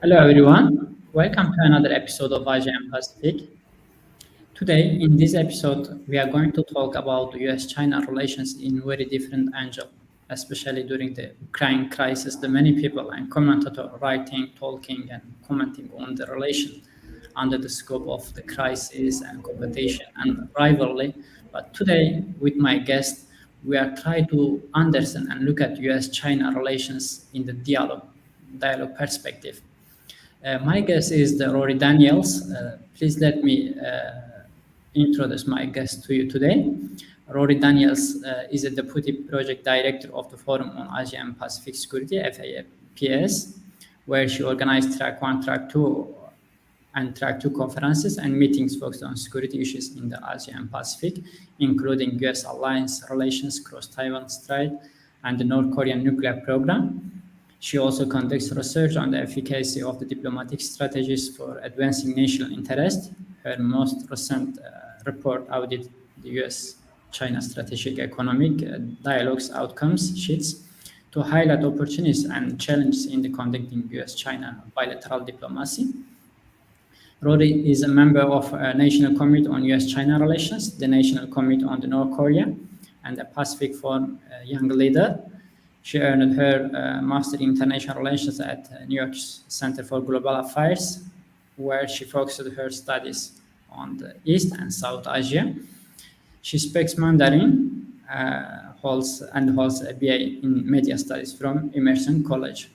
Hello everyone, welcome to another episode of Asia and Pacific. Today, in this episode, we are going to talk about US-China relations in very different angle, especially during the Ukraine crisis. The many people and commentators writing, talking, and commenting on the relation under the scope of the crisis and competition and rivalry. But today, with my guest, we are trying to understand and look at US-China relations in the dialogue perspective. My guest is the Rorry Daniels. Please let me introduce my guest to you today. Rorry Daniels is a Deputy Project Director of the Forum on Asia and Pacific Security, FAPS, where she organized Track 1, Track 2, and Track 2 conferences and meetings focused on security issues in the Asia and Pacific, including US alliance relations, cross-Taiwan Strait, and the North Korean nuclear program. She also conducts research on the efficacy of the diplomatic strategies for advancing national interest. Her most recent report audited the US-China Strategic Economic Dialogues outcomes sheets to highlight opportunities and challenges in the conducting US-China bilateral diplomacy. Rorry is a member of a National Committee on US-China Relations, the National Committee on the North Korea, and the Pacific Forum Young Leader. She earned her Master in International Relations at New York's Center for Global Affairs, where she focused her studies on the East and South Asia. She speaks Mandarin, holds a BA in Media Studies from Emerson College.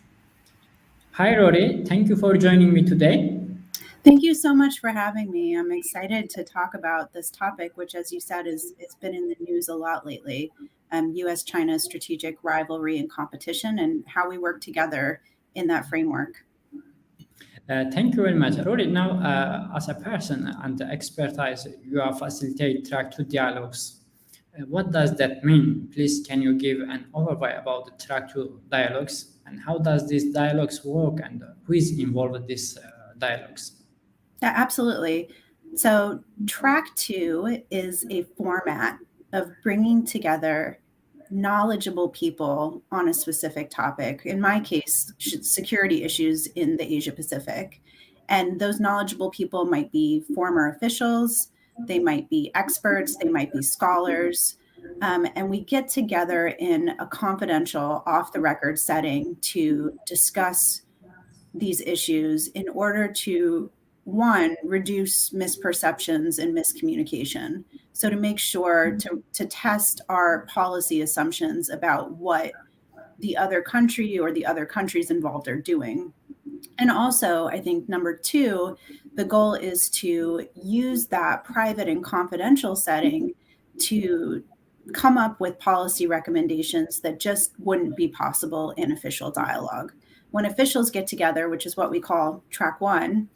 Hi, Rorry. Thank you for joining me today. Thank you so much for having me. I'm excited to talk about this topic, which, as you said, it's been in the news a lot lately. US-China strategic rivalry and competition, and how we work together in that framework. Thank you very much, Rorry. Now, as a person and the expertise, you are facilitate Track2 Dialogues. What does that mean? Please, can you give an overview about the Track2 Dialogues and how does these dialogues work and who is involved in these dialogues? Yeah, absolutely. So Track2 is a format of bringing together knowledgeable people on a specific topic. In my case, security issues in the Asia Pacific. And those knowledgeable people might be former officials, they might be experts, they might be scholars. And we get together in a confidential, off-the-record setting to discuss these issues in order to, one, reduce misperceptions and miscommunication. So to make sure to test our policy assumptions about what the other country or the other countries involved are doing. And also, I think number two, the goal is to use that private and confidential setting to come up with policy recommendations that just wouldn't be possible in official dialogue. When officials get together, which is what we call Track 1,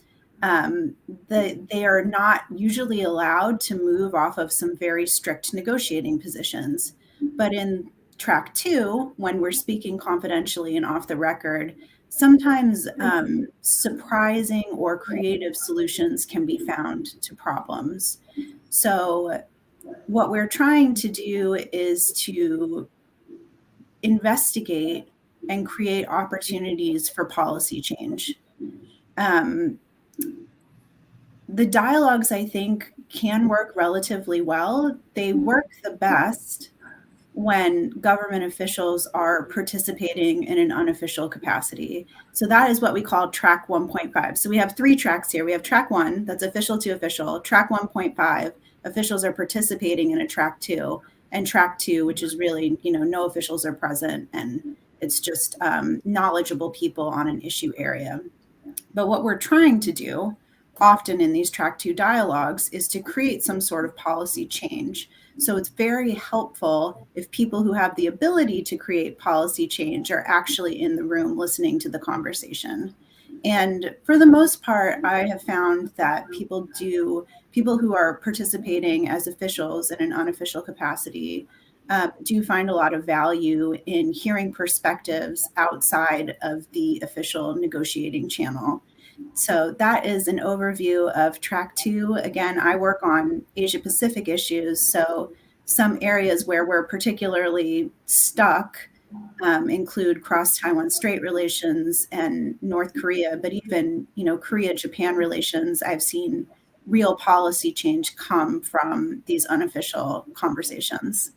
they are not usually allowed to move off of some very strict negotiating positions. But in Track 2, when we're speaking confidentially and off the record, sometimes surprising or creative solutions can be found to problems. So what we're trying to do is to investigate and create opportunities for policy change. The dialogues, I think, can work relatively well. They work the best when government officials are participating in an unofficial capacity. So that is what we call Track 1.5. So we have three tracks here. We have Track 1, that's official to official. Track 1.5, officials are participating in a Track 2. And Track 2, which is really, no officials are present and it's just knowledgeable people on an issue area. But what we're trying to do often in these Track 2 dialogues is to create some sort of policy change. So it's very helpful if people who have the ability to create policy change are actually in the room listening to the conversation. And for the most part, I have found that people who are participating as officials in an unofficial capacity do find a lot of value in hearing perspectives outside of the official negotiating channel. So that is an overview of Track 2. Again, I work on Asia Pacific issues, so some areas where we're particularly stuck include cross-Taiwan Strait relations and North Korea, but even, Korea-Japan relations, I've seen real policy change come from these unofficial conversations.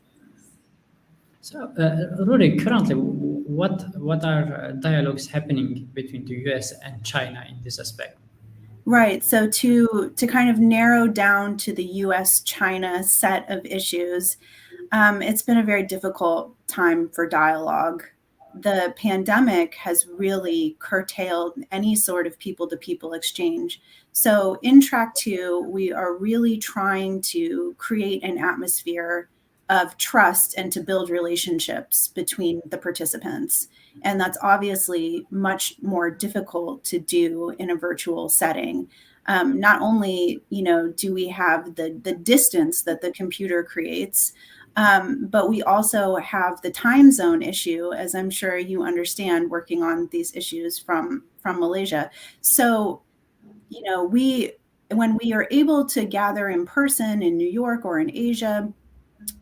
So, Rorry, currently, what are dialogues happening between the U.S. and China in this aspect? Right. So to kind of narrow down to the U.S.-China set of issues, it's been a very difficult time for dialogue. The pandemic has really curtailed any sort of people-to-people exchange. So in Track2, we are really trying to create an atmosphere of trust and to build relationships between the participants. And that's obviously much more difficult to do in a virtual setting. Not only, do we have the distance that the computer creates, but we also have the time zone issue, as I'm sure you understand, working on these issues from Malaysia. So, when we are able to gather in person in New York or in Asia,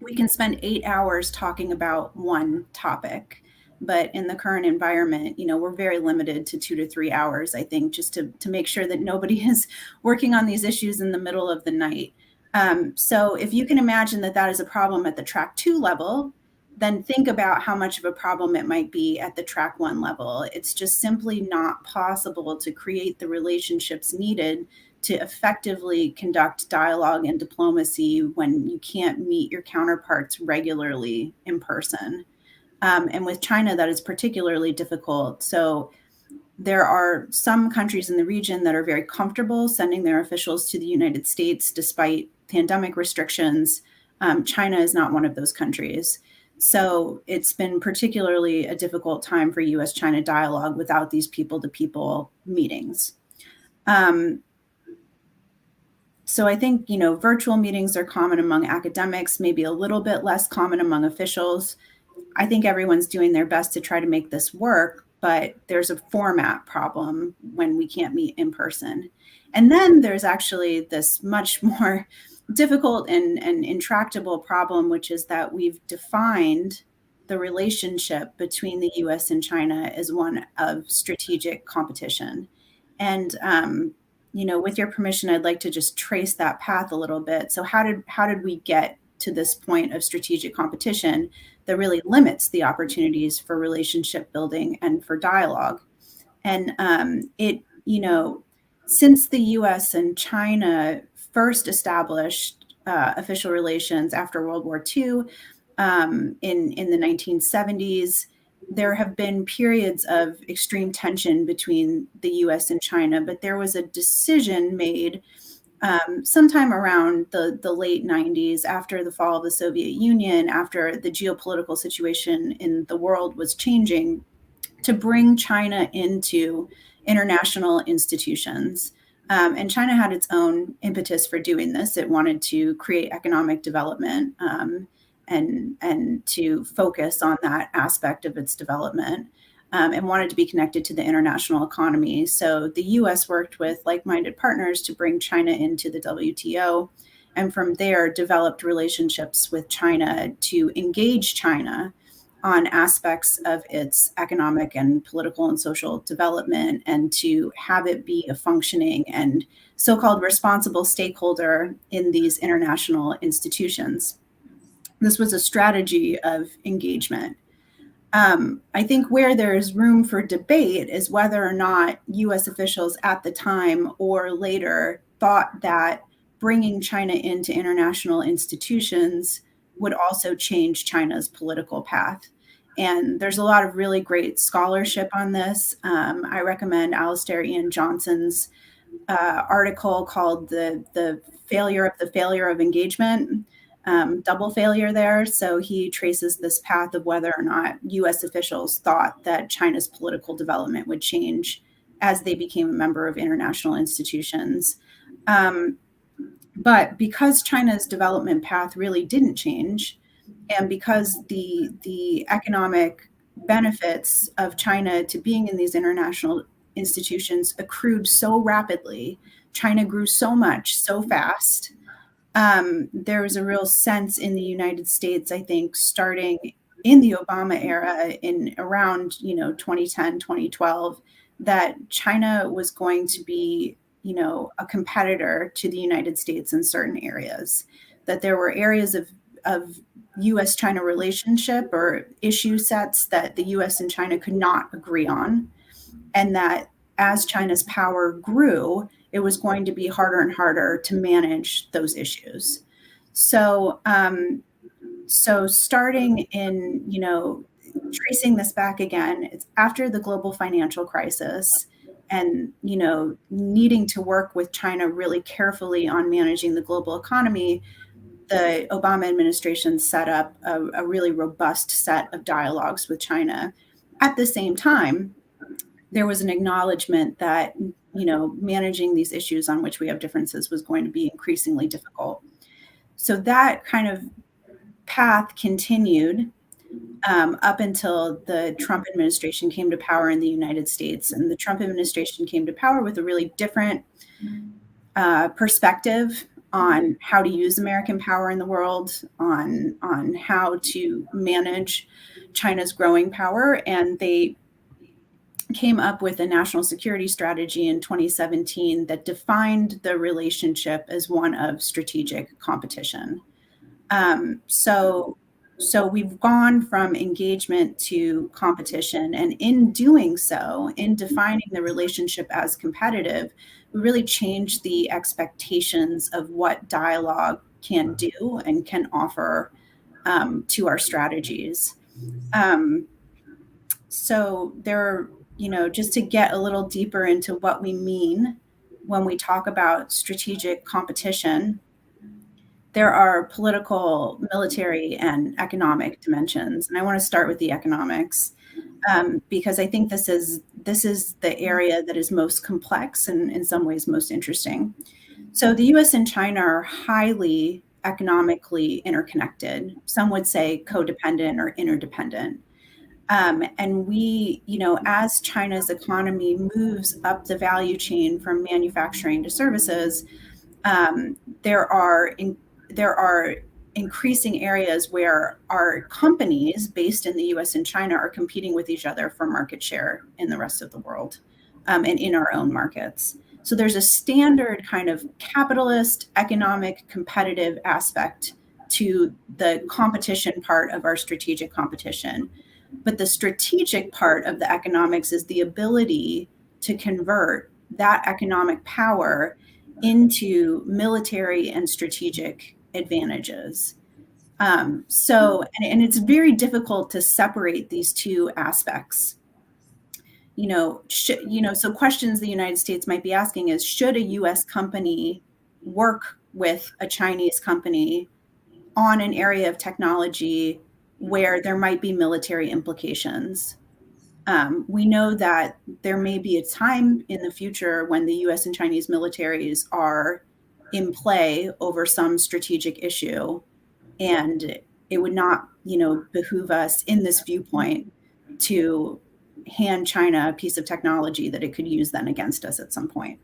we can spend 8 hours talking about one topic. But in the current environment, we're very limited to 2 to 3 hours, I think, just to make sure that nobody is working on these issues in the middle of the night. So if you can imagine that that is a problem at the Track 2 level, then think about how much of a problem it might be at the Track 1 level. It's just simply not possible to create the relationships needed to effectively conduct dialogue and diplomacy when you can't meet your counterparts regularly in person. And with China, that is particularly difficult. So there are some countries in the region that are very comfortable sending their officials to the United States despite pandemic restrictions. China is not one of those countries. So it's been particularly a difficult time for US-China dialogue without these people-to-people meetings. So I think, virtual meetings are common among academics, maybe a little bit less common among officials. I think everyone's doing their best to try to make this work, but there's a format problem when we can't meet in person. And then there's actually this much more difficult and intractable problem, which is that we've defined the relationship between the US and China as one of strategic competition. And, with your permission, I'd like to just trace that path a little bit. So how did we get to this point of strategic competition that really limits the opportunities for relationship building and for dialogue? And since the US and China first established official relations after World War II in the 1970s, there have been periods of extreme tension between the US and China, but there was a decision made sometime around the late 90s, after the fall of the Soviet Union, after the geopolitical situation in the world was changing, to bring China into international institutions. And China had its own impetus for doing this. It wanted to create economic development and to focus on that aspect of its development, and wanted to be connected to the international economy. So the US worked with like-minded partners to bring China into the WTO, and from there developed relationships with China to engage China on aspects of its economic and political and social development, and to have it be a functioning and so-called responsible stakeholder in these international institutions. This was a strategy of engagement. I think where there's room for debate is whether or not US officials at the time or later thought that bringing China into international institutions would also change China's political path. And there's a lot of really great scholarship on this. I recommend Alistair Ian Johnson's article called the Failure of Engagement. Double failure there. So he traces this path of whether or not US officials thought that China's political development would change as they became a member of international institutions. But because China's development path really didn't change, and because the economic benefits of China to being in these international institutions accrued so rapidly, China grew so much, so fast, there was a real sense in the United States, I think, starting in the Obama era, in around 2010, 2012, that China was going to be a competitor to the United States in certain areas, that there were areas of US-China relationship or issue sets that the US and China could not agree on, and that as China's power grew, it was going to be harder and harder to manage those issues. So starting in, tracing this back again, it's after the global financial crisis and, needing to work with China really carefully on managing the global economy. The Obama administration set up a really robust set of dialogues with China. At the same time, there was an acknowledgement that, managing these issues on which we have differences was going to be increasingly difficult. So that kind of path continued up until the Trump administration came to power in the United States. And the Trump administration came to power with a really different perspective on how to use American power in the world, on how to manage China's growing power. And they came up with a national security strategy in 2017 that defined the relationship as one of strategic competition. So we've gone from engagement to competition, and in doing so, in defining the relationship as competitive, we really changed the expectations of what dialogue can do and can offer to our strategies. So there, just to get a little deeper into what we mean when we talk about strategic competition, there are political, military, and economic dimensions. And I want to start with the economics because I think this is the area that is most complex and in some ways most interesting. So the US and China are highly economically interconnected. Some would say codependent or interdependent. And we, as China's economy moves up the value chain from manufacturing to services, there are increasing areas where our companies based in the US and China are competing with each other for market share in the rest of the world and in our own markets. So there's a standard kind of capitalist, economic, competitive aspect to the competition part of our strategic competition. But the strategic part of the economics is the ability to convert that economic power into military and strategic advantages. And it's very difficult to separate these two aspects. So questions the United States might be asking is, should a US company work with a Chinese company on an area of technology where there might be military implications? We know that there may be a time in the future when the US and Chinese militaries are in play over some strategic issue, and it would not, behoove us in this viewpoint to hand China a piece of technology that it could use then against us at some point.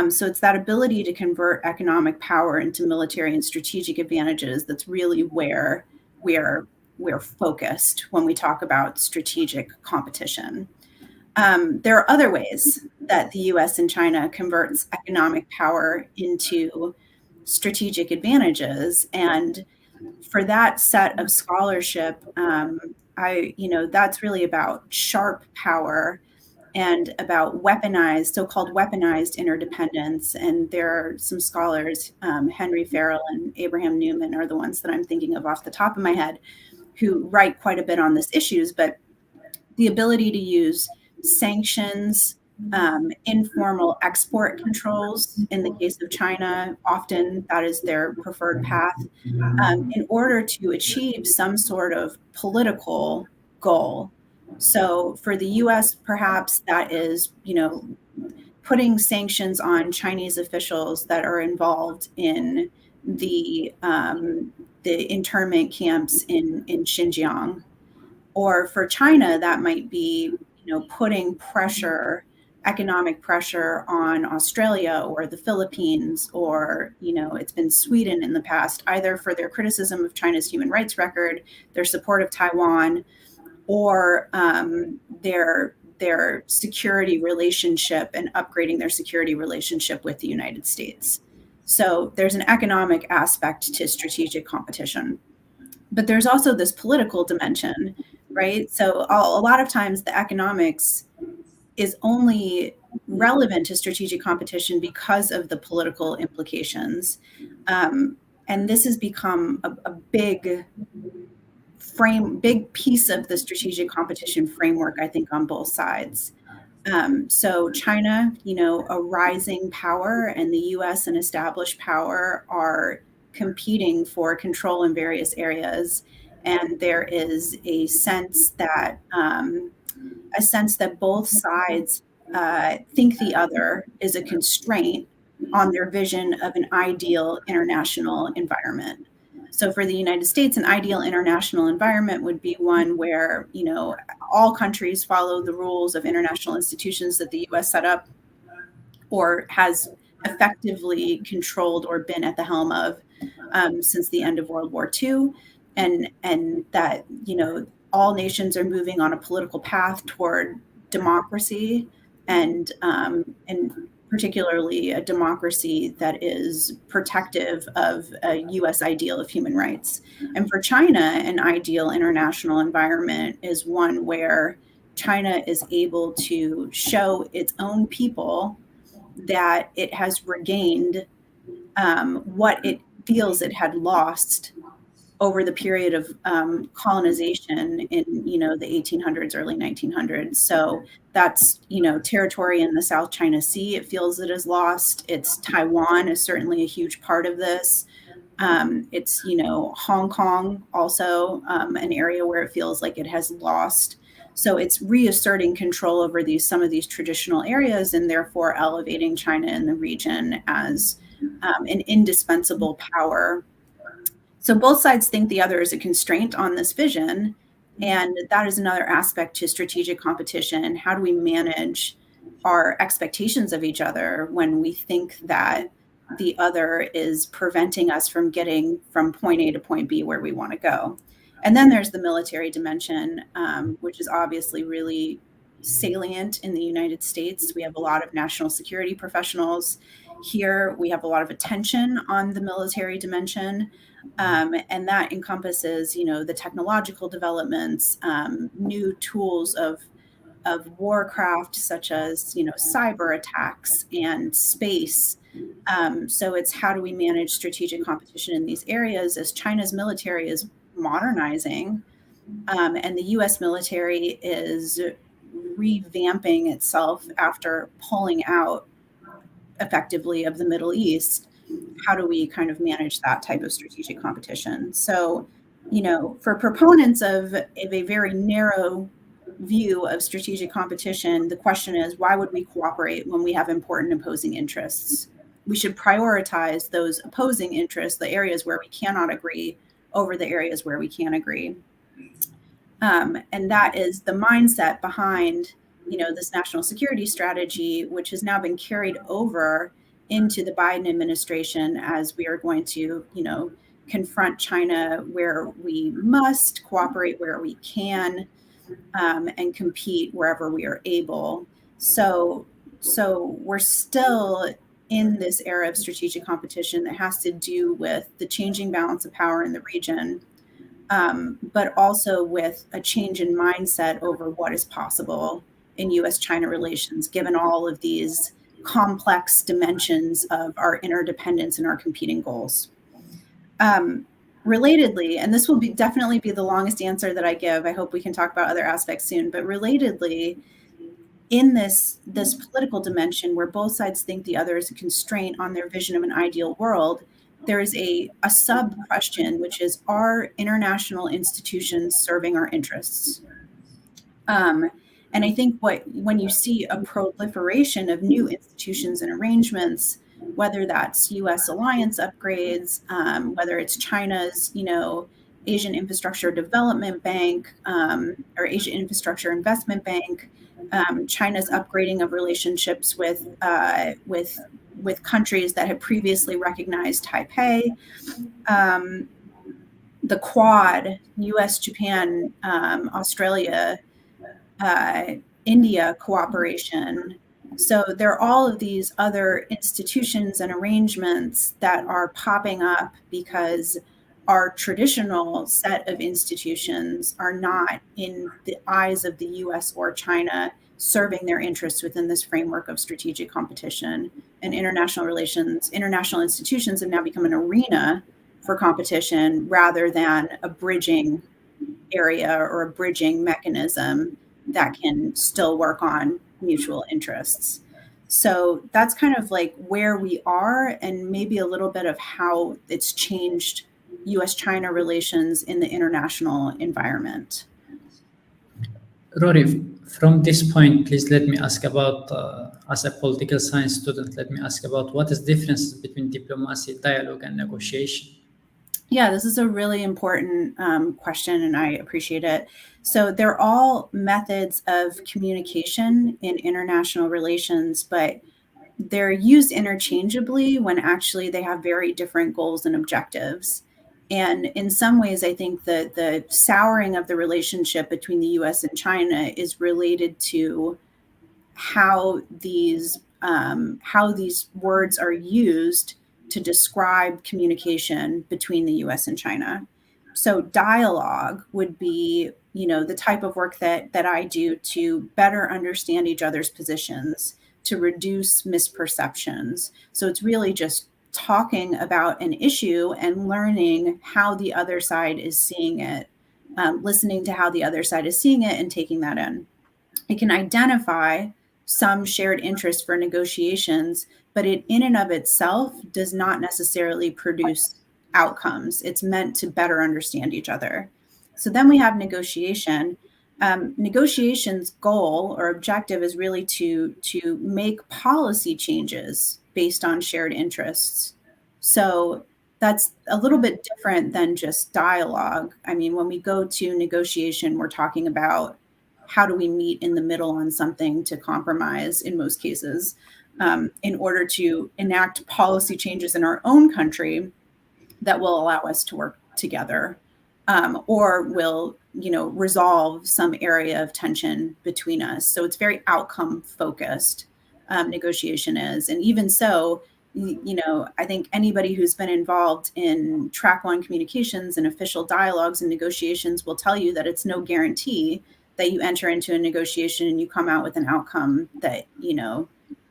So it's that ability to convert economic power into military and strategic advantages that's really where we're focused when we talk about strategic competition. There are other ways that the US and China converts economic power into strategic advantages. And for that set of scholarship, that's really about sharp power and about so-called weaponized interdependence. And there are some scholars, Henry Farrell and Abraham Newman are the ones that I'm thinking of off the top of my head, who write quite a bit on these issues. But the ability to use sanctions, informal export controls, in the case of China, often that is their preferred path, in order to achieve some sort of political goal. So for the US, perhaps that is, putting sanctions on Chinese officials that are involved in the internment camps in Xinjiang. Or for China, that might be, putting pressure economic pressure on Australia or the Philippines, or, it's been Sweden in the past, either for their criticism of China's human rights record, their support of Taiwan, or their security relationship and upgrading their security relationship with the United States. So there's an economic aspect to strategic competition. But there's also this political dimension, right? So a lot of times the economics is only relevant to strategic competition because of the political implications. And this has become a big piece of the strategic competition framework, I think, on both sides. So China, a rising power, and the US, an established power, are competing for control in various areas. And there is a sense that both sides think the other is a constraint on their vision of an ideal international environment. So for the United States, an ideal international environment would be one where, all countries follow the rules of international institutions that the US set up or has effectively controlled or been at the helm of since the end of World War II. And that, all nations are moving on a political path toward democracy, and particularly a democracy that is protective of a U.S. ideal of human rights. And for China, an ideal international environment is one where China is able to show its own people that it has regained what it feels it had lost over the period of colonization in, the 1800s, early 1900s. So that's, territory in the South China Sea. It feels it is lost. It's Taiwan is certainly a huge part of this. It's, Hong Kong also, an area where it feels like it has lost. So it's reasserting control over some of these traditional areas, and therefore elevating China in the region as an indispensable power. So both sides think the other is a constraint on this vision. And that is another aspect to strategic competition. How do we manage our expectations of each other when we think that the other is preventing us from getting from point A to point B where we want to go? And then there's the military dimension, which is obviously really salient in the United States. We have a lot of national security professionals here. We have a lot of attention on the military dimension. And that encompasses, the technological developments, new tools of warcraft, such as, cyber attacks and space. So it's how do we manage strategic competition in these areas as China's military is modernizing, and the U.S. military is revamping itself after pulling out effectively of the Middle East. How do we kind of manage that type of strategic competition? So, for proponents of a very narrow view of strategic competition, the question is, why would we cooperate when we have important opposing interests? We should prioritize those opposing interests, the areas where we cannot agree, over the areas where we can agree. And that is the mindset behind, this national security strategy, which has now been carried over into the Biden administration, as we are going to, confront China where we must, cooperate where we can, and compete wherever we are able. So we're still in this era of strategic competition that has to do with the changing balance of power in the region, but also with a change in mindset over what is possible in U.S.-China relations, given all of these complex dimensions of our interdependence and our competing goals. Relatedly, and this will definitely be the longest answer that I give, I hope we can talk about other aspects soon, but relatedly, in this political dimension where both sides think the other is a constraint on their vision of an ideal world, there is a sub question, which is, are international institutions serving our interests? And I think when you see a proliferation of new institutions and arrangements, whether that's U.S. alliance upgrades, whether it's China's, Asian Infrastructure Development Bank, or Asian Infrastructure Investment Bank, China's upgrading of relationships with countries that had previously recognized Taipei, the Quad, U.S., Japan, Australia, India cooperation. So there are all of these other institutions and arrangements that are popping up because our traditional set of institutions are not, in the eyes of the US or China, serving their interests within this framework of strategic competition and international relations. International institutions have now become an arena for competition rather than a bridging area or a bridging mechanism that can still work on mutual interests. So that's kind of like where we are, and maybe a little bit of how it's changed US-China relations in the international environment. Rory, from this point, please let me ask about, as a political science student, let me ask about what is the difference between diplomacy, dialogue, and negotiation? Yeah, this is a really important question, and I appreciate it. So they're all methods of communication in international relations, but they're used interchangeably when actually they have very different goals and objectives. And in some ways, I think that the souring of the relationship between the US and China is related to how these words are used to describe communication between the US and China. So dialogue would be, the type of work that I do to better understand each other's positions, to reduce misperceptions. So it's really just talking about an issue and learning how the other side is seeing it, listening to how the other side is seeing it and taking that in. It can identify some shared interest for negotiations, but it in and of itself does not necessarily produce outcomes. It's meant to better understand each other. So then we have negotiation. Negotiation's goal or objective is really to make policy changes based on shared interests. So that's a little bit different than just dialogue. I mean, when we go to negotiation, we're talking about how do we meet in the middle on something to compromise in most cases, in order to enact policy changes in our own country that will allow us to work together, or will, resolve some area of tension between us. So it's very outcome focused, negotiation is. And even so, I think anybody who's been involved in track one communications and official dialogues and negotiations will tell you that it's no guarantee that you enter into a negotiation and you come out with an outcome that,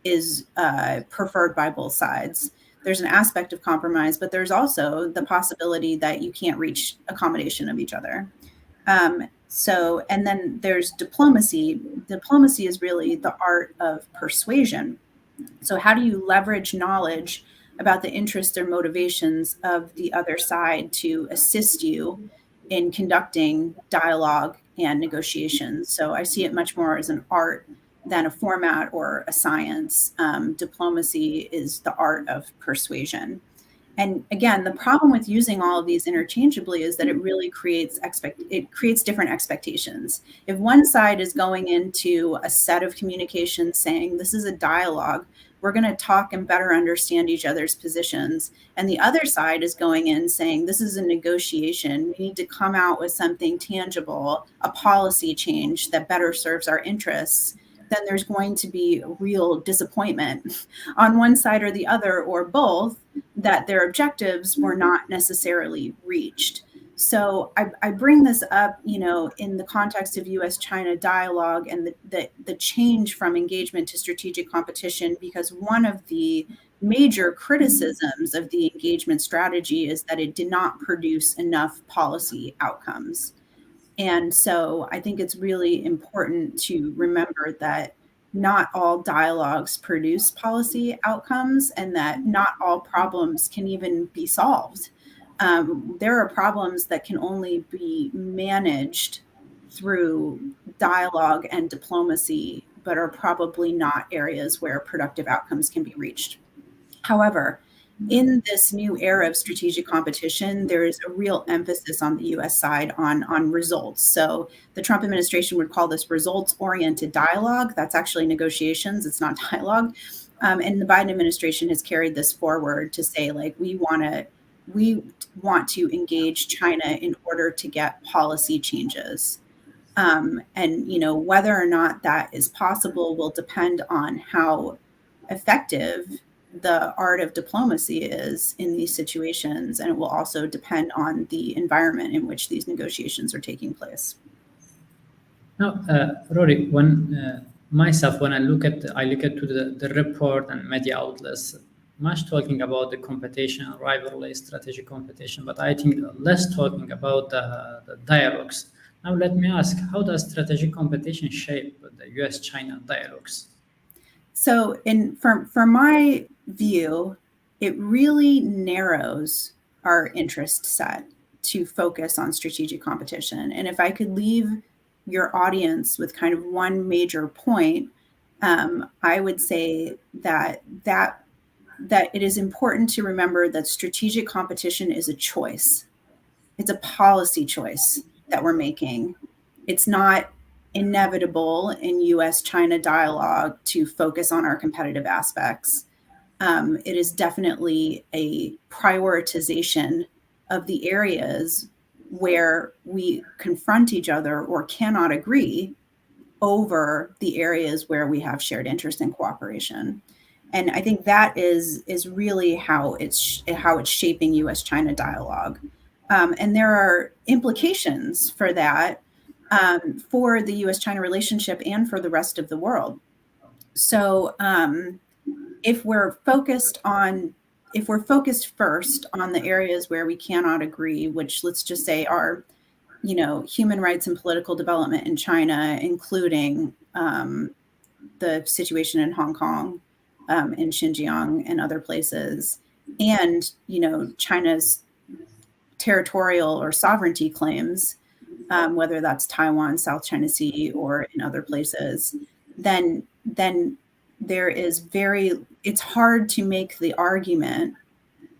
is preferred by both sides. There's an aspect of compromise, but there's also the possibility that you can't reach accommodation of each other. And then there's diplomacy. Diplomacy is really the art of persuasion. So how do you leverage knowledge about the interests or motivations of the other side to assist you in conducting dialogue and negotiations? So I see it much more as an art than a format or a science. Diplomacy is the art of persuasion. And again, the problem with using all of these interchangeably is that it really creates different expectations. If one side is going into a set of communications saying this is a dialogue, we're going to talk and better understand each other's positions, and the other side is going in saying this is a negotiation, we need to come out with something tangible, a policy change that better serves our interests, then there's going to be real disappointment on one side or the other, or both, that their objectives were not necessarily reached. So I bring this up, in the context of US-China dialogue and the change from engagement to strategic competition, because one of the major criticisms of the engagement strategy is that it did not produce enough policy outcomes. And so I think it's really important to remember that not all dialogues produce policy outcomes, and that not all problems can even be solved. There are problems that can only be managed through dialogue and diplomacy, but are probably not areas where productive outcomes can be reached. However, in this new era of strategic competition, there is a real emphasis on the US side on results. So the Trump administration would call this results-oriented dialogue. That's actually negotiations, it's not dialogue. And the Biden administration has carried this forward to say, like, we want to engage China in order to get policy changes. And whether or not that is possible will depend on how effective the art of diplomacy is in these situations, and it will also depend on the environment in which these negotiations are taking place. Now, Rory, when I look at to the report and media outlets, much talking about the competition, rivalry, strategic competition, but I think less talking about the dialogues. Now, let me ask, how does strategic competition shape the U.S.-China dialogues? So, from my view, it really narrows our interest set to focus on strategic competition. And if I could leave your audience with kind of one major point, I would say that it is important to remember that strategic competition is a choice. It's a policy choice that we're making. It's not inevitable in US-China dialogue to focus on our competitive aspects. It is definitely a prioritization of the areas where we confront each other or cannot agree over the areas where we have shared interest and cooperation. And I think that is really how it's shaping US-China dialogue. And there are implications for that for the US-China relationship and for the rest of the world. So if we're focused first on the areas where we cannot agree, which let's just say are, human rights and political development in China, including the situation in Hong Kong, in Xinjiang and other places, and, China's territorial or sovereignty claims, whether that's Taiwan, South China Sea, or in other places, then it's hard to make the argument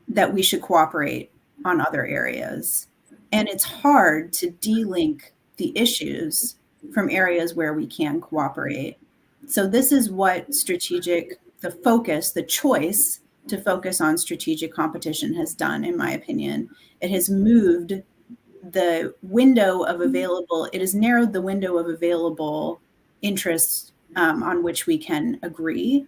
that we should cooperate on other areas. And it's hard to de-link the issues from areas where we can cooperate. So this is what the choice to focus on strategic competition has done, in my opinion. It has moved the window of available, it has narrowed the window of available interests on which we can agree.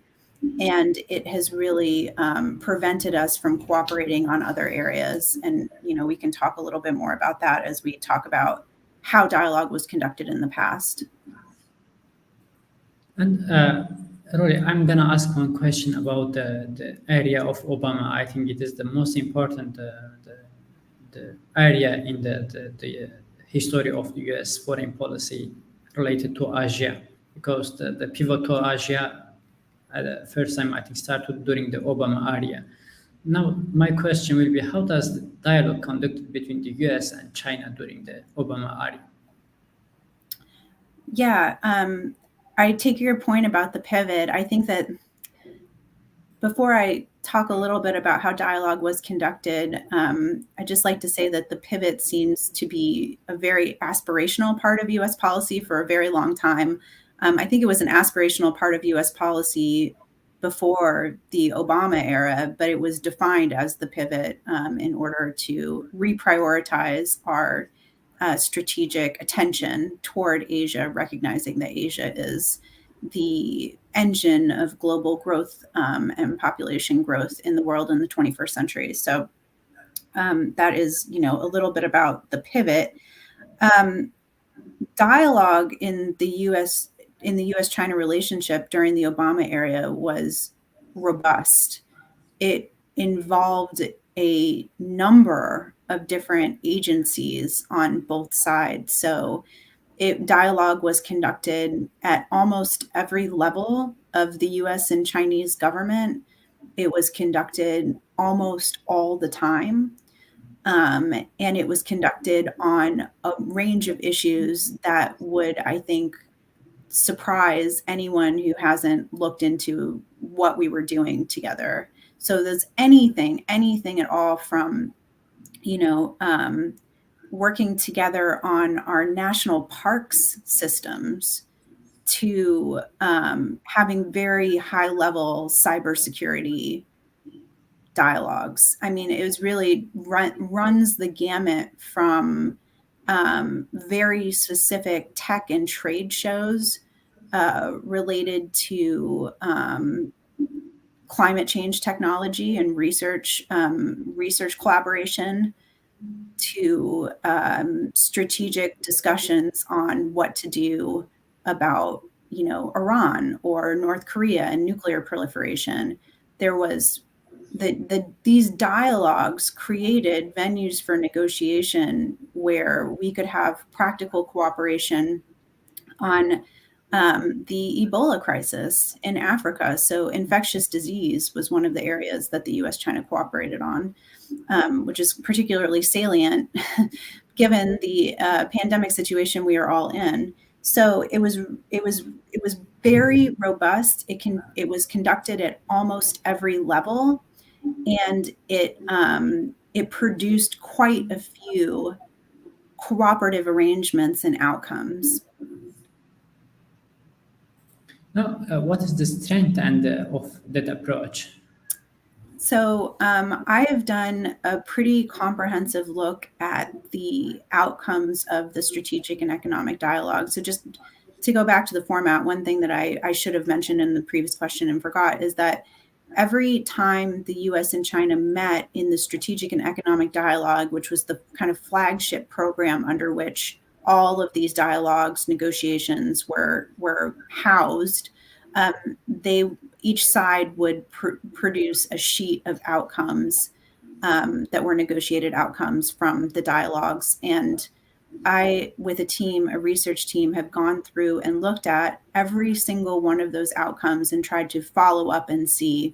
And it has really prevented us from cooperating on other areas. And, we can talk a little bit more about that as we talk about how dialogue was conducted in the past. And Rory, I'm going to ask one question about the area of Obama. I think it is the most important the area in the history of the US foreign policy related to Asia, because the pivot to Asia at the first time I think started during the Obama era. Now, my question will be, how does the dialogue conducted between the US and China during the Obama era? Yeah, I take your point about the pivot. I think that before I talk a little bit about how dialogue was conducted, I'd just like to say that the pivot seems to be a very aspirational part of US policy for a very long time. I think it was an aspirational part of US policy before the Obama era, but it was defined as the pivot in order to reprioritize our strategic attention toward Asia, recognizing that Asia is the engine of global growth and population growth in the world in the 21st century. So that is, a little bit about the pivot. Dialogue in the US-China relationship during the Obama era was robust. It involved a number of different agencies on both sides. So dialogue was conducted at almost every level of the US and Chinese government. It was conducted almost all the time. And it was conducted on a range of issues that would, I think, surprise anyone who hasn't looked into what we were doing together. So there's anything at all from, working together on our national parks systems to having very high level cybersecurity dialogues. I mean, it was really runs the gamut from very specific tech and trade shows related to climate change technology and research collaboration, to strategic discussions on what to do about, Iran or North Korea and nuclear proliferation. There was these dialogues created venues for negotiation where we could have practical cooperation on the Ebola crisis in Africa. So infectious disease was one of the areas that the U.S.-China cooperated on, which is particularly salient given the pandemic situation we are all in. So it was very robust. It was conducted at almost every level, and it produced quite a few cooperative arrangements and outcomes. Now, what is the strength and of that approach? So I have done a pretty comprehensive look at the outcomes of the strategic and economic dialogue. So just to go back to the format, one thing that I should have mentioned in the previous question and forgot is that every time the US and China met in the strategic and economic dialogue, which was the kind of flagship program under which all of these dialogues, negotiations were housed, each side would produce a sheet of outcomes that were negotiated outcomes from the dialogues. And I, with a research team, have gone through and looked at every single one of those outcomes and tried to follow up and see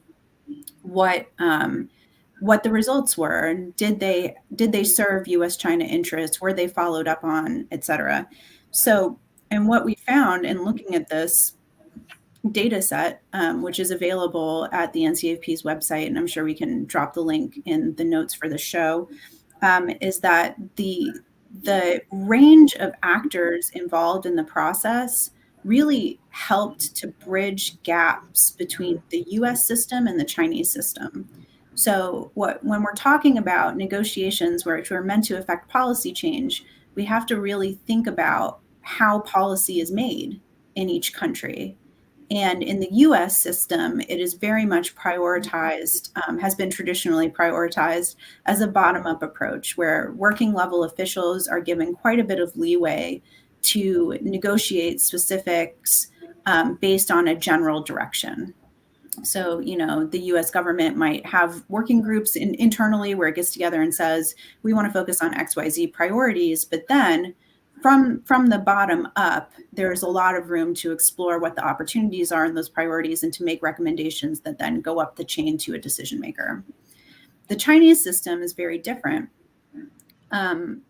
what the results were, and did they serve U.S.-China interests, were they followed up on, et cetera. So, and what we found in looking at this data set, which is available at the NCAP's website, and I'm sure we can drop the link in the notes for the show, is that the range of actors involved in the process really helped to bridge gaps between the US system and the Chinese system. So when we're talking about negotiations which are meant to affect policy change, we have to really think about how policy is made in each country. And in the US system, it is very much prioritized, has been traditionally prioritized as a bottom-up approach, where working level officials are given quite a bit of leeway to negotiate specifics based on a general direction. So, the US government might have working groups internally where it gets together and says, we want to focus on XYZ priorities, but then from the bottom up, there's a lot of room to explore what the opportunities are in those priorities and to make recommendations that then go up the chain to a decision maker. The Chinese system is very different.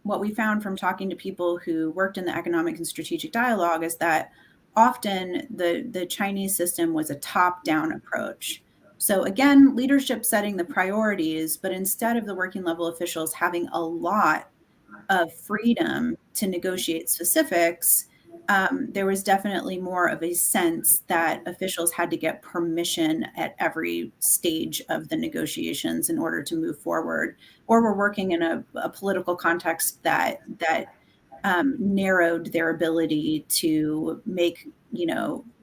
What we found from talking to people who worked in the economic and strategic dialogue is that often the Chinese system was a top-down approach. So again, leadership setting the priorities, but instead of the working level officials having a lot of freedom to negotiate specifics, there was definitely more of a sense that officials had to get permission at every stage of the negotiations in order to move forward, or were working in a political context that narrowed their ability to make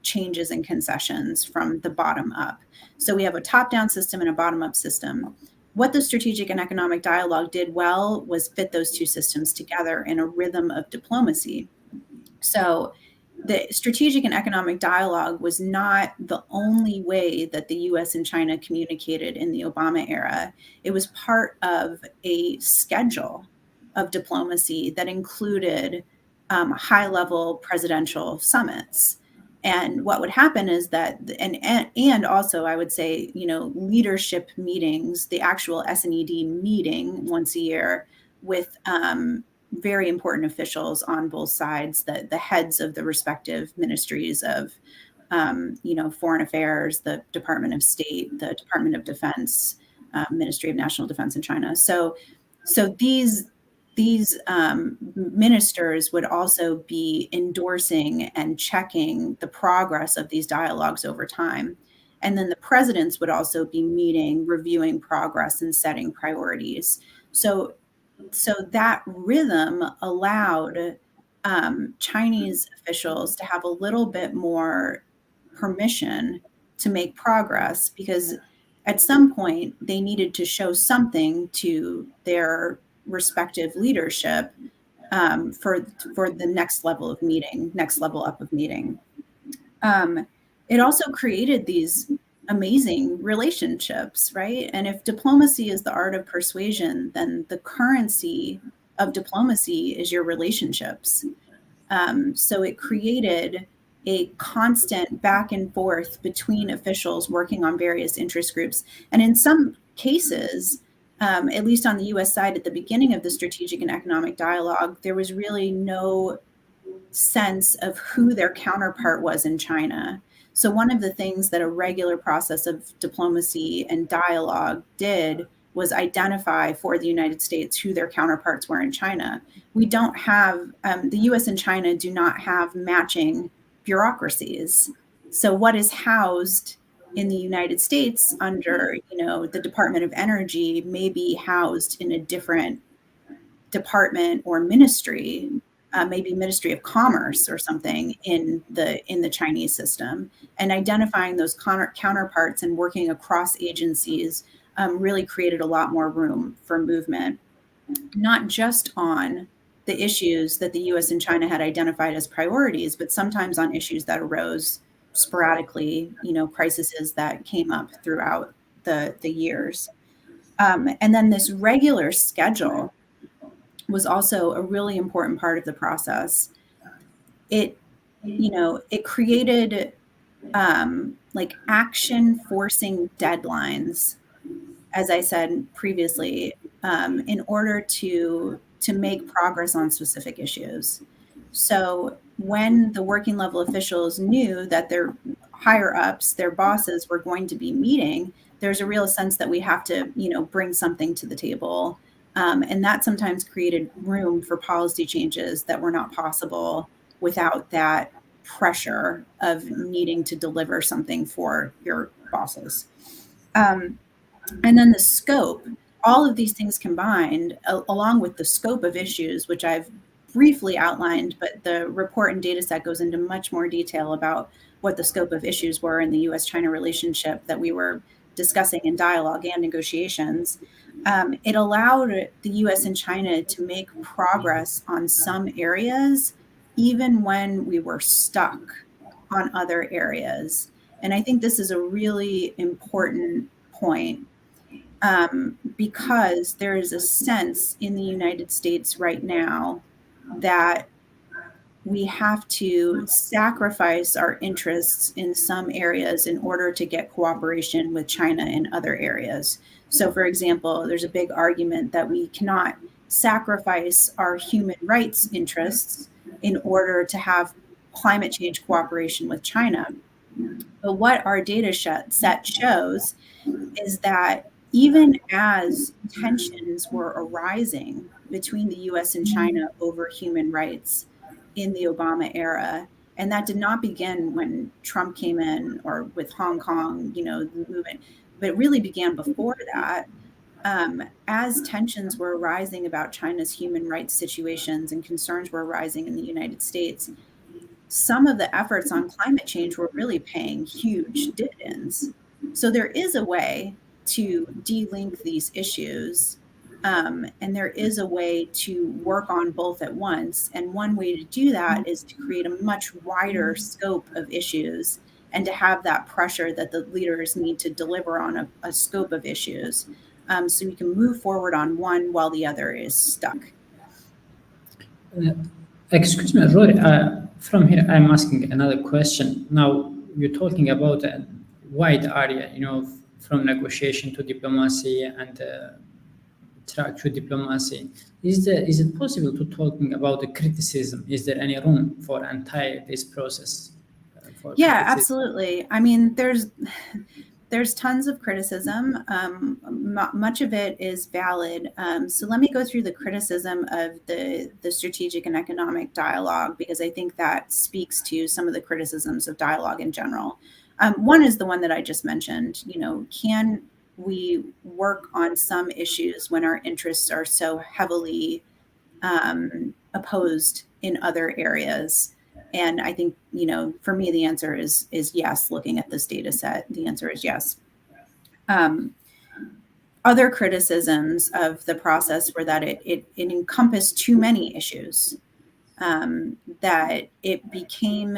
changes and concessions from the bottom up. So we have a top-down system and a bottom-up system. What the strategic and economic dialogue did well was fit those two systems together in a rhythm of diplomacy. So the strategic and economic dialogue was not the only way that the US and China communicated in the Obama era. It was part of a schedule of diplomacy that included high-level presidential summits. And what would happen is that, and also I would say, leadership meetings, the actual S&ED meeting once a year with very important officials on both sides, the heads of the respective ministries of Foreign Affairs, the Department of State, the Department of Defense, Ministry of National Defense in China. So these ministers would also be endorsing and checking the progress of these dialogues over time. And then the presidents would also be meeting, reviewing progress, and setting priorities. So that rhythm allowed Chinese officials to have a little bit more permission to make progress, because at some point they needed to show something to their respective leadership for the next level up of meeting. It also created these amazing relationships, right? And if diplomacy is the art of persuasion, then the currency of diplomacy is your relationships. So it created a constant back and forth between officials working on various interest groups. And in some cases, at least on the US side, at the beginning of the strategic and economic dialogue, there was really no sense of who their counterpart was in China. So one of the things that a regular process of diplomacy and dialogue did was identify for the United States who their counterparts were in China. We don't have, the US and China do not have matching bureaucracies. So what is housed in the United States under, the Department of Energy may be housed in a different department or ministry, maybe Ministry of Commerce or something in the Chinese system. And identifying those counterparts and working across agencies really created a lot more room for movement, not just on the issues that the US and China had identified as priorities, but sometimes on issues that arose sporadically, crises that came up throughout the years. And then this regular schedule was also a really important part of the process. It created like action forcing deadlines, as I said previously, in order to make progress on specific issues. So when the working level officials knew that their higher ups, their bosses, were going to be meeting, there's a real sense that we have to, bring something to the table. And that sometimes created room for policy changes that were not possible without that pressure of needing to deliver something for your bosses. And then the scope, all of these things combined, along with the scope of issues, which I've briefly outlined, but the report and data set goes into much more detail about what the scope of issues were in the US-China relationship that we were discussing in dialogue and negotiations. It allowed the US and China to make progress on some areas, even when we were stuck on other areas. And I think this is a really important point, because there is a sense in the United States right now that we have to sacrifice our interests in some areas in order to get cooperation with China in other areas. So, for example, there's a big argument that we cannot sacrifice our human rights interests in order to have climate change cooperation with China. But what our data set shows is that even as tensions were arising between the US and China over human rights in the Obama era, and that did not begin when Trump came in or with Hong Kong, the movement, but it really began before that. As tensions were arising about China's human rights situations and concerns were arising in the United States, some of the efforts on climate change were really paying huge dividends. So there is a way to de-link these issues, and there is a way to work on both at once. And one way to do that is to create a much wider scope of issues and to have that pressure that the leaders need to deliver on a scope of issues, so we can move forward on one while the other is stuck. Excuse me, Rory, from here I'm asking another question. Now, you're talking about a wide area, from negotiation to diplomacy and track to diplomacy. Is it possible to talking about the criticism? Is there any room for entire this process Yeah, criticism? absolutely. I mean, there's tons of criticism. Much of it is valid. So let me go through the criticism of the strategic and economic dialogue, because I think that speaks to some of the criticisms of dialogue in general. One is the one that I just mentioned. Can we work on some issues when our interests are so heavily opposed in other areas? And I think, for me, the answer is yes. Looking at this data set, the answer is yes. Other criticisms of the process were that it encompassed too many issues, that it became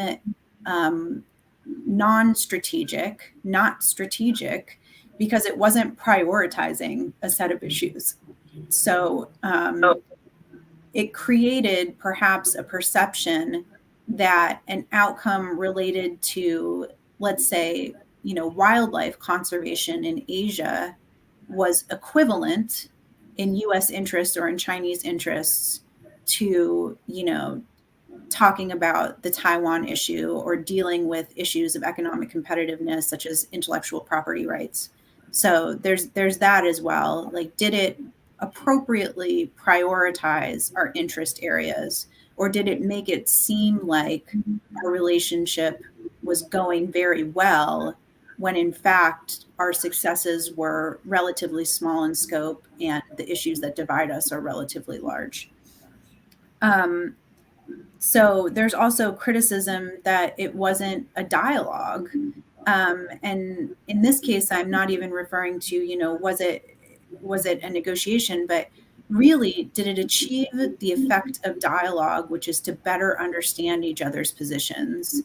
non-strategic, not strategic, because it wasn't prioritizing a set of issues. So it created perhaps a perception that an outcome related to, let's say, wildlife conservation in Asia was equivalent in US interests or in Chinese interests to, talking about the Taiwan issue or dealing with issues of economic competitiveness, such as intellectual property rights. So there's that as well. Like, did it appropriately prioritize our interest areas, or did it make it seem like our relationship was going very well when in fact our successes were relatively small in scope and the issues that divide us are relatively large? So there's also criticism that it wasn't a dialogue. And in this case, I'm not even referring to, was it a negotiation, but really, did it achieve the effect of dialogue, which is to better understand each other's positions?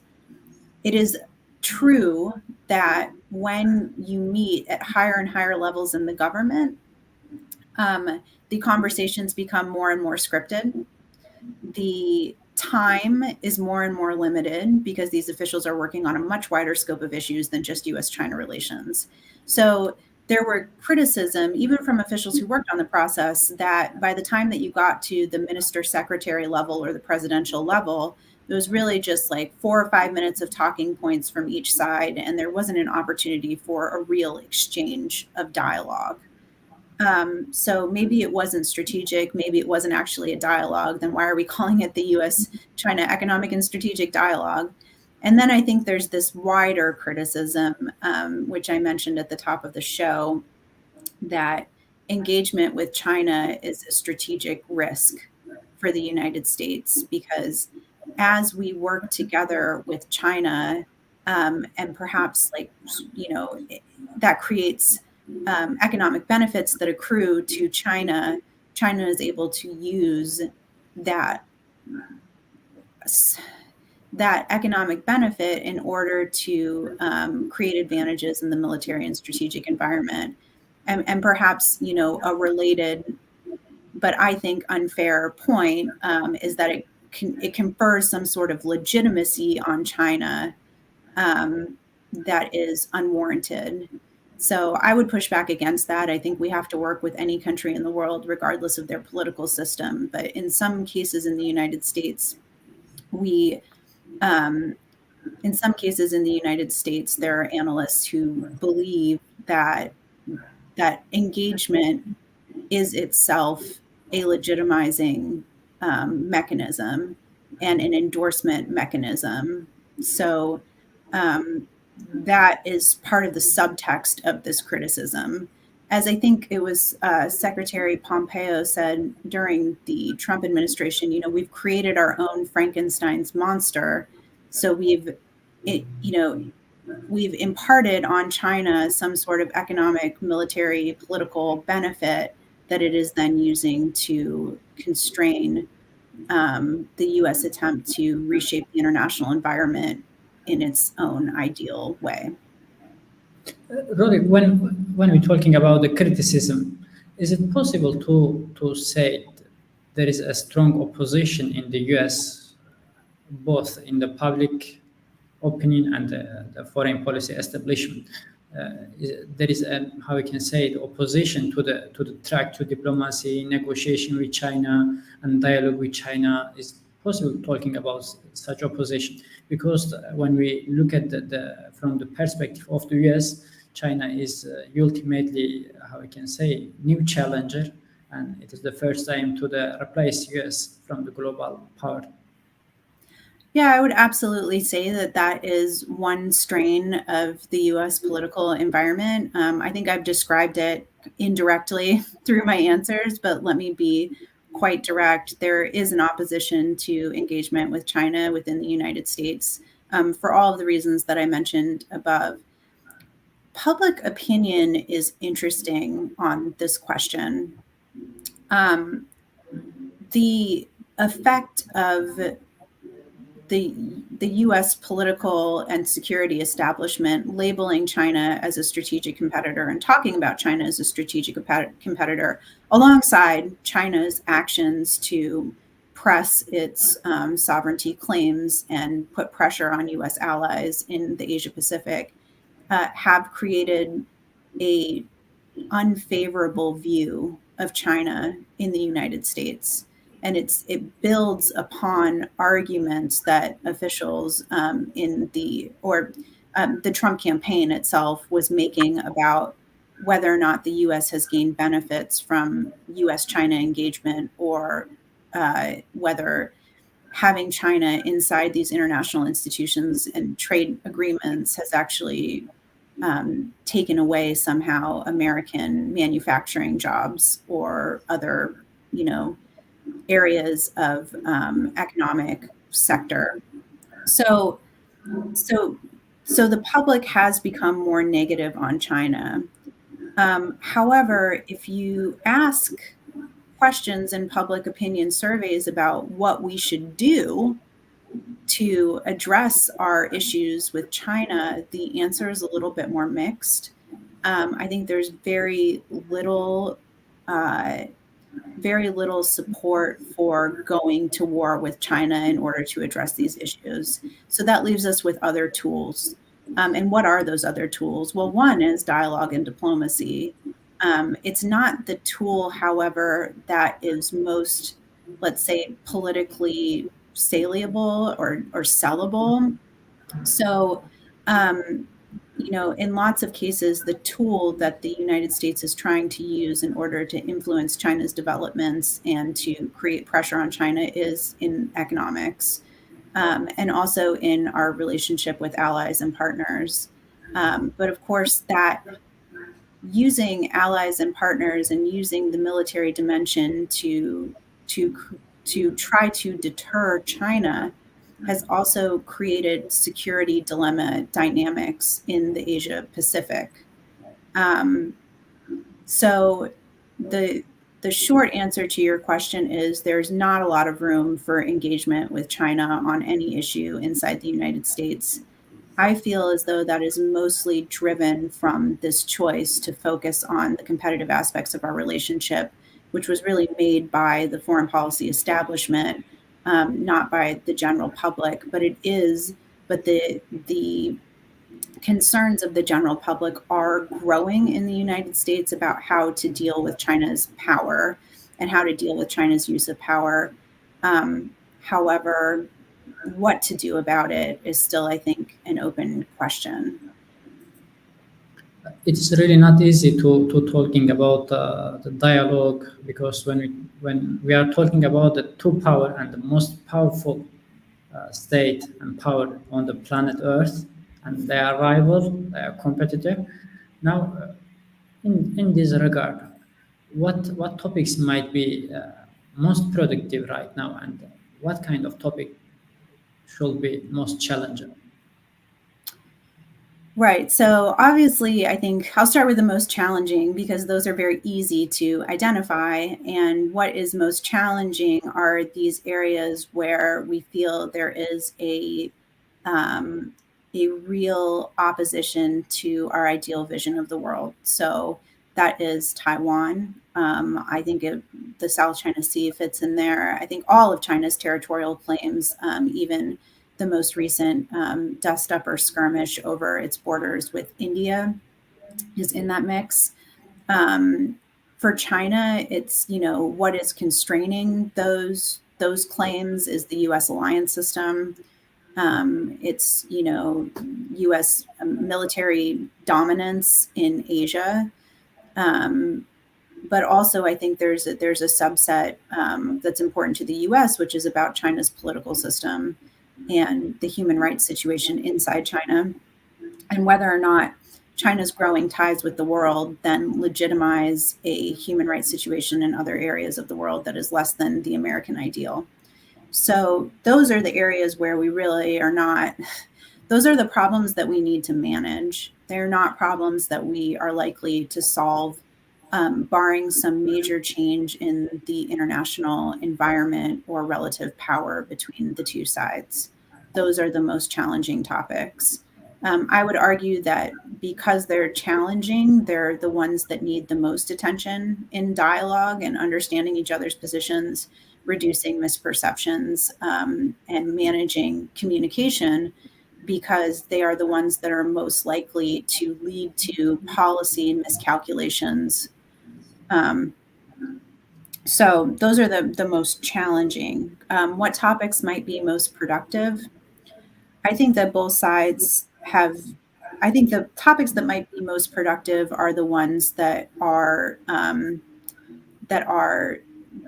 It is true that when you meet at higher and higher levels in the government, the conversations become more and more scripted. The time is more and more limited because these officials are working on a much wider scope of issues than just US-China relations. So there were criticism, even from officials who worked on the process, that by the time that you got to the minister secretary level or the presidential level, it was really just like 4 or 5 minutes of talking points from each side, and there wasn't an opportunity for a real exchange of dialogue. So maybe it wasn't strategic, maybe it wasn't actually a dialogue. Then why are we calling it the US-China Economic and Strategic Dialogue? And then I think there's this wider criticism, which I mentioned at the top of the show, that engagement with China is a strategic risk for the United States, because as we work together with China, and perhaps that creates economic benefits that accrue to China, China is able to use that economic benefit in order to create advantages in the military and strategic environment. And perhaps, a related, but I think unfair point is that it confers some sort of legitimacy on China that is unwarranted. So I would push back against that. I think we have to work with any country in the world, regardless of their political system. But in some cases in the United States, there are analysts who believe that engagement is itself a legitimizing mechanism and an endorsement mechanism. So that is part of the subtext of this criticism. As I think it was Secretary Pompeo said during the Trump administration, we've created our own Frankenstein's monster. So we've imparted on China some sort of economic, military, political benefit that it is then using to constrain the U.S. attempt to reshape the international environment in its own ideal way. Rorry, when we're talking about the criticism, is it possible to say there is a strong opposition in the U.S., both in the public opinion and the foreign policy establishment? There is how we can say, the opposition to the track to diplomacy, negotiation with China, and dialogue with China. possible talking about such opposition, because when we look at from the perspective of the US, China is ultimately, how I can say, new challenger, and it is the first time to replace US from the global power. Yeah, I would absolutely say that that is one strain of the US political environment. I think I've described it indirectly through my answers, but let me be quite direct. There is an opposition to engagement with China within the United States for all of the reasons that I mentioned above. Public opinion is interesting on this question. The effect of the US political and security establishment labeling China as a strategic competitor and talking about China as a strategic competitor, alongside China's actions to press its sovereignty claims and put pressure on US allies in the Asia Pacific, have created a unfavorable view of China in the United States. And it builds upon arguments that officials the Trump campaign itself was making about whether or not the U.S. has gained benefits from U.S.-China engagement, or whether having China inside these international institutions and trade agreements has actually taken away somehow American manufacturing jobs or other, areas of economic sector. So, so, so the public has become more negative on China. However, if you ask questions in public opinion surveys about what we should do to address our issues with China, the answer is a little bit more mixed. I think there's very little support for going to war with China in order to address these issues. So that leaves us with other tools. And what are those other tools? Well, one is dialogue and diplomacy. It's not the tool, however, that is most, let's say, politically saleable or sellable. So, in lots of cases, the tool that the United States is trying to use in order to influence China's developments and to create pressure on China is in economics, and also in our relationship with allies and partners. But of course, that using allies and partners and using the military dimension to try to deter China has also created security dilemma dynamics in the Asia Pacific. So the short answer to your question is there's not a lot of room for engagement with China on any issue inside the United States. I feel as though that is mostly driven from this choice to focus on the competitive aspects of our relationship, which was really made by the foreign policy establishment, not by the general public. But the concerns of the general public are growing in the United States about how to deal with China's power and how to deal with China's use of power. However, what to do about it is still, I think, an open question. It's really not easy to talking about the dialogue, because when we are talking about the two power and the most powerful state and power on the planet Earth, and they are rival, they are competitor. Now, in this regard, what topics might be most productive right now, and what kind of topic should be most challenging? Right. So obviously, I think I'll start with the most challenging because those are very easy to identify. And what is most challenging are these areas where we feel there is a real opposition to our ideal vision of the world. So that is Taiwan. I think the South China Sea fits in there. I think all of China's territorial claims, even the most recent dust up or skirmish over its borders with India, is in that mix. For China, it's what is constraining those those claims is the U.S. alliance system. It's, U.S. military dominance in Asia. But also, I think there's a subset that's important to the U.S., which is about China's political system and the human rights situation inside China, and whether or not China's growing ties with the world then legitimize a human rights situation in other areas of the world that is less than the American ideal. So those are the areas where we really are not, those are the problems that we need to manage. They're not problems that we are likely to solve, barring some major change in the international environment or relative power between the two sides. Those are the most challenging topics. I would argue that because they're challenging, they're the ones that need the most attention in dialogue and understanding each other's positions, reducing misperceptions, and managing communication, because they are the ones that are most likely to lead to policy miscalculations. So those are the most challenging. What topics might be most productive? I think that both sides I think the topics that might be most productive are the ones that are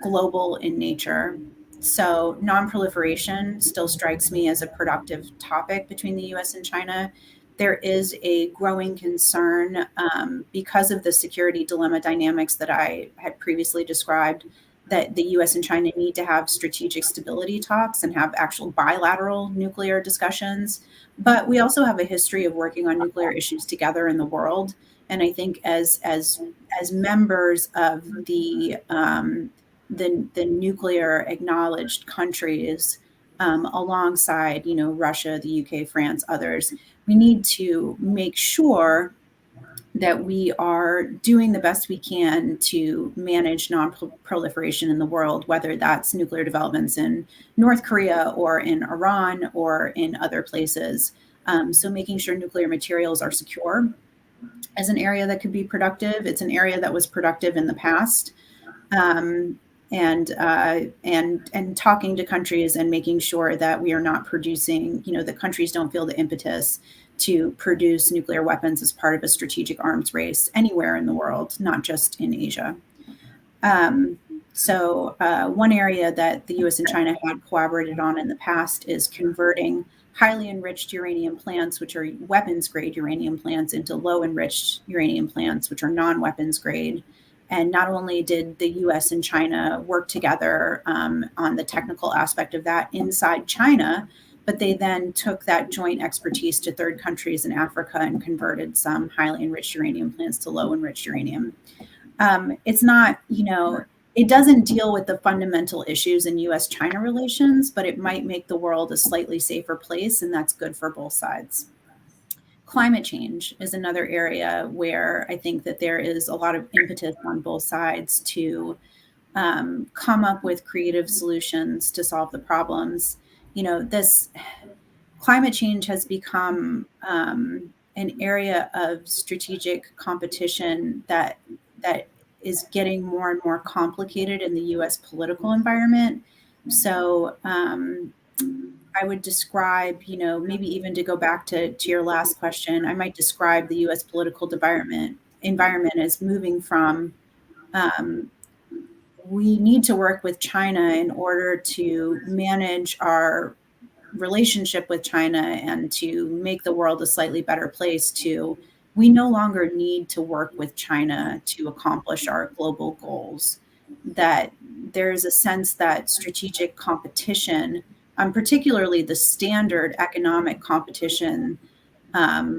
global in nature. So non-proliferation still strikes me as a productive topic between the U.S. and China. There is a growing concern, because of the security dilemma dynamics that I had previously described, that the U.S. and China need to have strategic stability talks and have actual bilateral nuclear discussions. But we also have a history of working on nuclear issues together in the world. And I think as members of the nuclear acknowledged countries, alongside, Russia, the UK, France, others, we need to make sure that we are doing the best we can to manage non-proliferation in the world, whether that's nuclear developments in North Korea or in Iran or in other places. So making sure nuclear materials are secure as an area that could be productive. It's an area that was productive in the past. And talking to countries and making sure that we are not producing, the countries don't feel the impetus to produce nuclear weapons as part of a strategic arms race anywhere in the world, not just in Asia. So one area that the US and China had collaborated on in the past is converting highly enriched uranium plants, which are weapons grade uranium plants, into low enriched uranium plants, which are non-weapons grade. And not only did the US and China work together on the technical aspect of that inside China, but they then took that joint expertise to third countries in Africa and converted some highly enriched uranium plants to low enriched uranium. It's not, it doesn't deal with the fundamental issues in US-China relations, but it might make the world a slightly safer place, and that's good for both sides. Climate change is another area where I think that there is a lot of impetus on both sides to come up with creative solutions to solve the problems. This climate change has become an area of strategic competition that is getting more and more complicated in the U.S. political environment. So I would describe, maybe even to go back to your last question, I might describe the U.S. political environment as moving from we need to work with China in order to manage our relationship with China and to make the world a slightly better place, to we no longer need to work with China to accomplish our global goals. That there's a sense that strategic competition, particularly the standard economic competition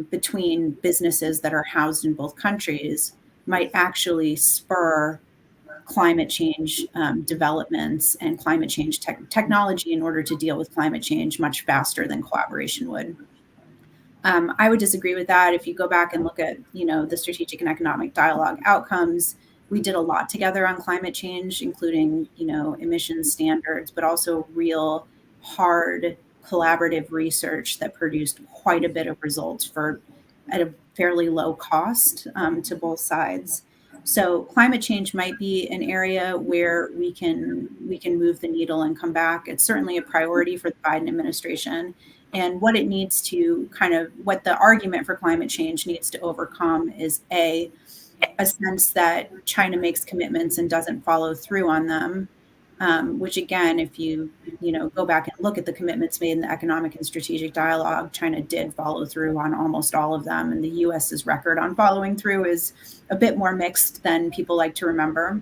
between businesses that are housed in both countries, might actually spur climate change developments and climate change technology in order to deal with climate change much faster than collaboration would. I would disagree with that. If you go back and look at, the strategic and economic dialogue outcomes, we did a lot together on climate change, including, emissions standards, but also real hard collaborative research that produced quite a bit of results at a fairly low cost to both sides. So climate change might be an area where we can move the needle and come back. It's certainly a priority for the Biden administration. And what it needs to what the argument for climate change needs to overcome is a sense that China makes commitments and doesn't follow through on them, which again, if you go back and look at the commitments made in the economic and strategic dialogue, China did follow through on almost all of them. And the US's record on following through is a bit more mixed than people like to remember.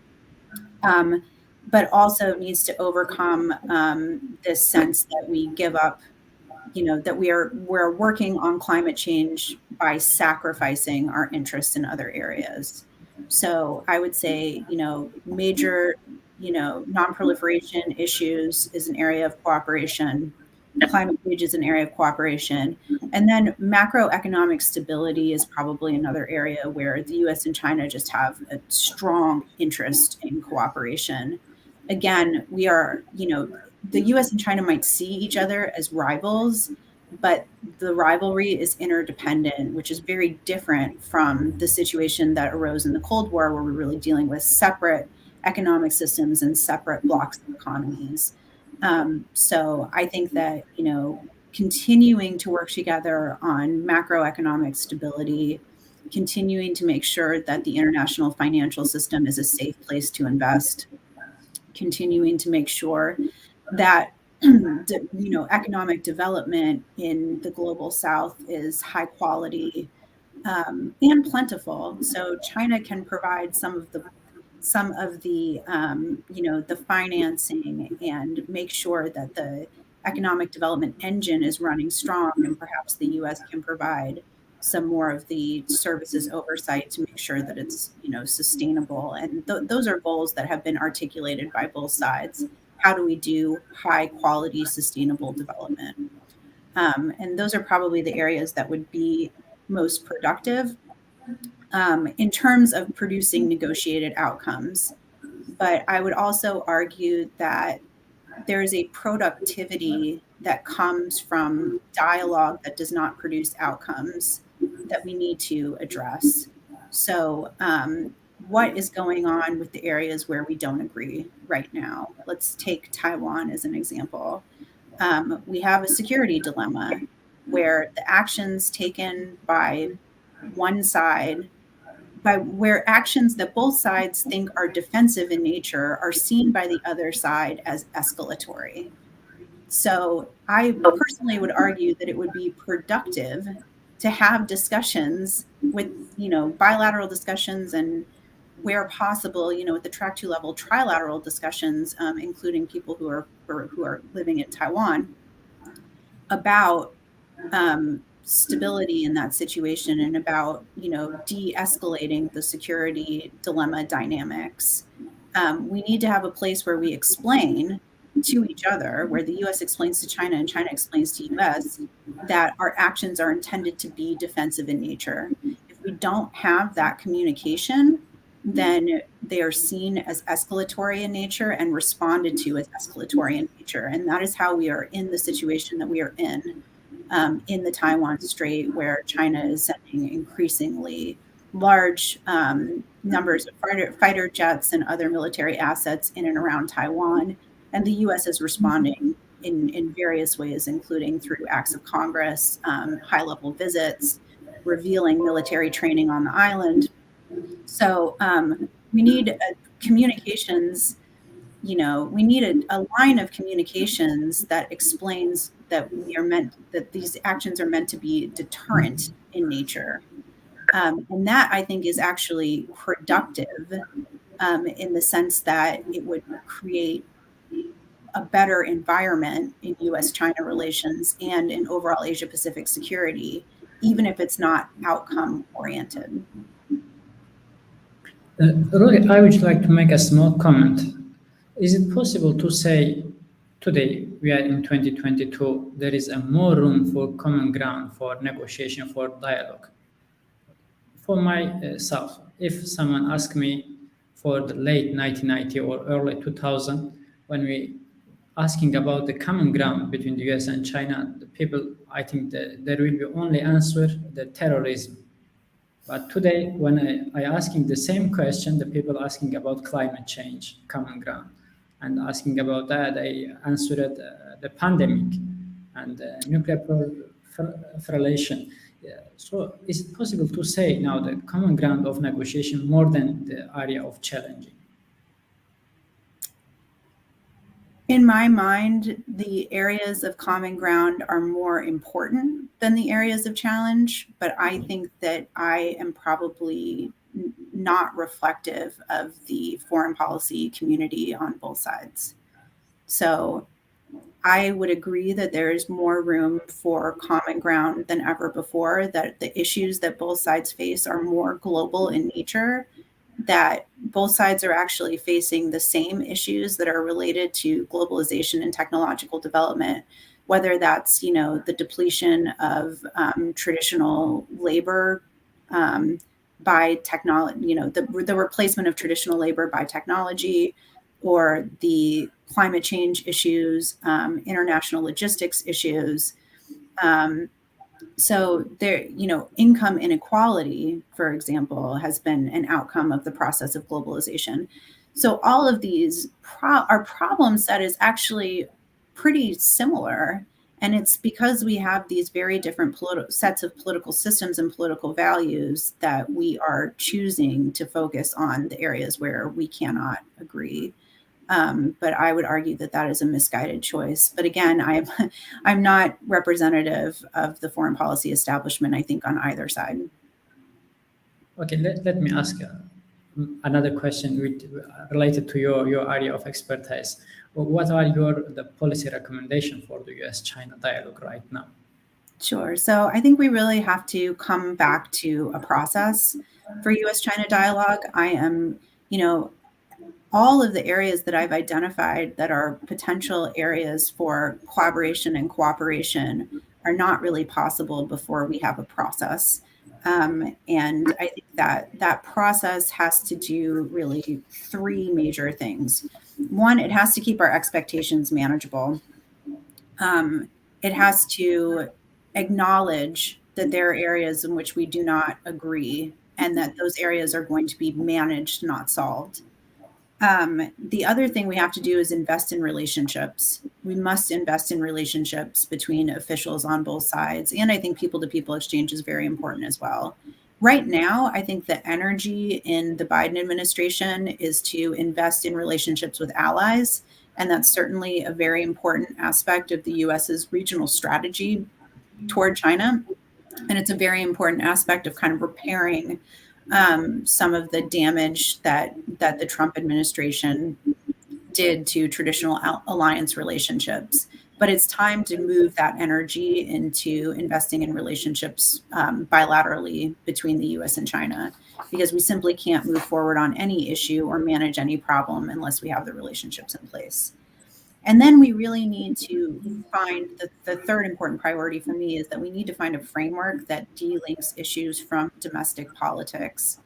But also needs to overcome this sense that we give up, that we're working on climate change by sacrificing our interests in other areas. So I would say, major, non-proliferation issues is an area of cooperation. Climate change is an area of cooperation. And then macroeconomic stability is probably another area where the US and China just have a strong interest in cooperation. Again, we are, the US and China might see each other as rivals, but the rivalry is interdependent, which is very different from the situation that arose in the Cold War, where we're really dealing with separate economic systems and separate blocks of economies. So I think that, continuing to work together on macroeconomic stability, continuing to make sure that the international financial system is a safe place to invest, continuing to make sure that economic development in the global South is high quality and plentiful. So China can provide some of the the financing and make sure that the economic development engine is running strong, and perhaps the U.S. can provide some more of the services oversight to make sure that it's sustainable. And those are goals that have been articulated by both sides. How do we do high quality sustainable development? And those are probably the areas that would be most productive in terms of producing negotiated outcomes. But I would also argue that there is a productivity that comes from dialogue that does not produce outcomes that we need to address. So, what is going on with the areas where we don't agree right now? Let's take Taiwan as an example. We have a security dilemma where the actions taken by one side, where actions that both sides think are defensive in nature, are seen by the other side as escalatory. So I personally would argue that it would be productive to have discussions with, bilateral discussions, and where possible, at the Track2 level, trilateral discussions, including people who are living in Taiwan, about stability in that situation and about, de-escalating the security dilemma dynamics. We need to have a place where we explain to each other, where the U.S. explains to China and China explains to U.S. that our actions are intended to be defensive in nature. If we don't have that communication, then they are seen as escalatory in nature and responded to as escalatory in nature. And that is how we are in the situation that we are in the Taiwan Strait, where China is sending increasingly large numbers of fighter jets and other military assets in and around Taiwan. And the U.S. is responding in various ways, including through acts of Congress, high-level visits, revealing military training on the island. So we need communications. We need a line of communications that explains that these actions are meant to be deterrent in nature. And that, I think, is actually productive in the sense that it would create a better environment in U.S.-China relations and in overall Asia-Pacific security, even if it's not outcome-oriented. Rorry, I would like to make a small comment. Is it possible to say today, we are in 2022, there is a more room for common ground, for negotiation, for dialogue? For myself, if someone asked me for the late 1990 or early 2000, when we asking about the common ground between the US and China, the people, I think that there will be only answer the terrorism. But today, when I asking the same question, the people asking about climate change, common ground, and asking about that, I answered the pandemic and nuclear proliferation. Yeah. So, is it possible to say now the common ground of negotiation more than the area of challenging? In my mind, the areas of common ground are more important than the areas of challenge, but I think that I am probably not reflective of the foreign policy community on both sides. So I would agree that there is more room for common ground than ever before, that the issues that both sides face are more global in nature, that both sides are actually facing the same issues that are related to globalization and technological development, whether that's, the depletion of traditional labor um, by technology, the replacement of traditional labor by technology, or the climate change issues, international logistics issues. Um, so there, income inequality, for example, has been an outcome of the process of globalization. So all of these are problems that is actually pretty similar. And it's because we have these very different sets of political systems and political values that we are choosing to focus on the areas where we cannot agree. But I would argue that that is a misguided choice. But again, I'm not representative of the foreign policy establishment, I think, on either side. Okay, let me ask another question related to your area of expertise. What are the policy recommendation for the U.S.-China dialogue right now? Sure. So I think we really have to come back to a process for US-China dialogue. I am, all of the areas that I've identified that are potential areas for collaboration and cooperation are not really possible before we have a process. And I think that that process has to do really three major things. One, it has to keep our expectations manageable. It has to acknowledge that there are areas in which we do not agree and that those areas are going to be managed, not solved. The other thing we have to do is invest in relationships. We must invest in relationships between officials on both sides. And I think people to people exchange is very important as well. Right now, I think the energy in the Biden administration is to invest in relationships with allies. And that's certainly a very important aspect of the US's regional strategy toward China. And it's a very important aspect of kind of repairing some of the damage that the Trump administration did to traditional alliance relationships. But it's time to move that energy into investing in relationships bilaterally between the U.S. and China, because we simply can't move forward on any issue or manage any problem unless we have the relationships in place. And then we really need to find the third important priority for me is that we need to find a framework that delinks issues from domestic politics.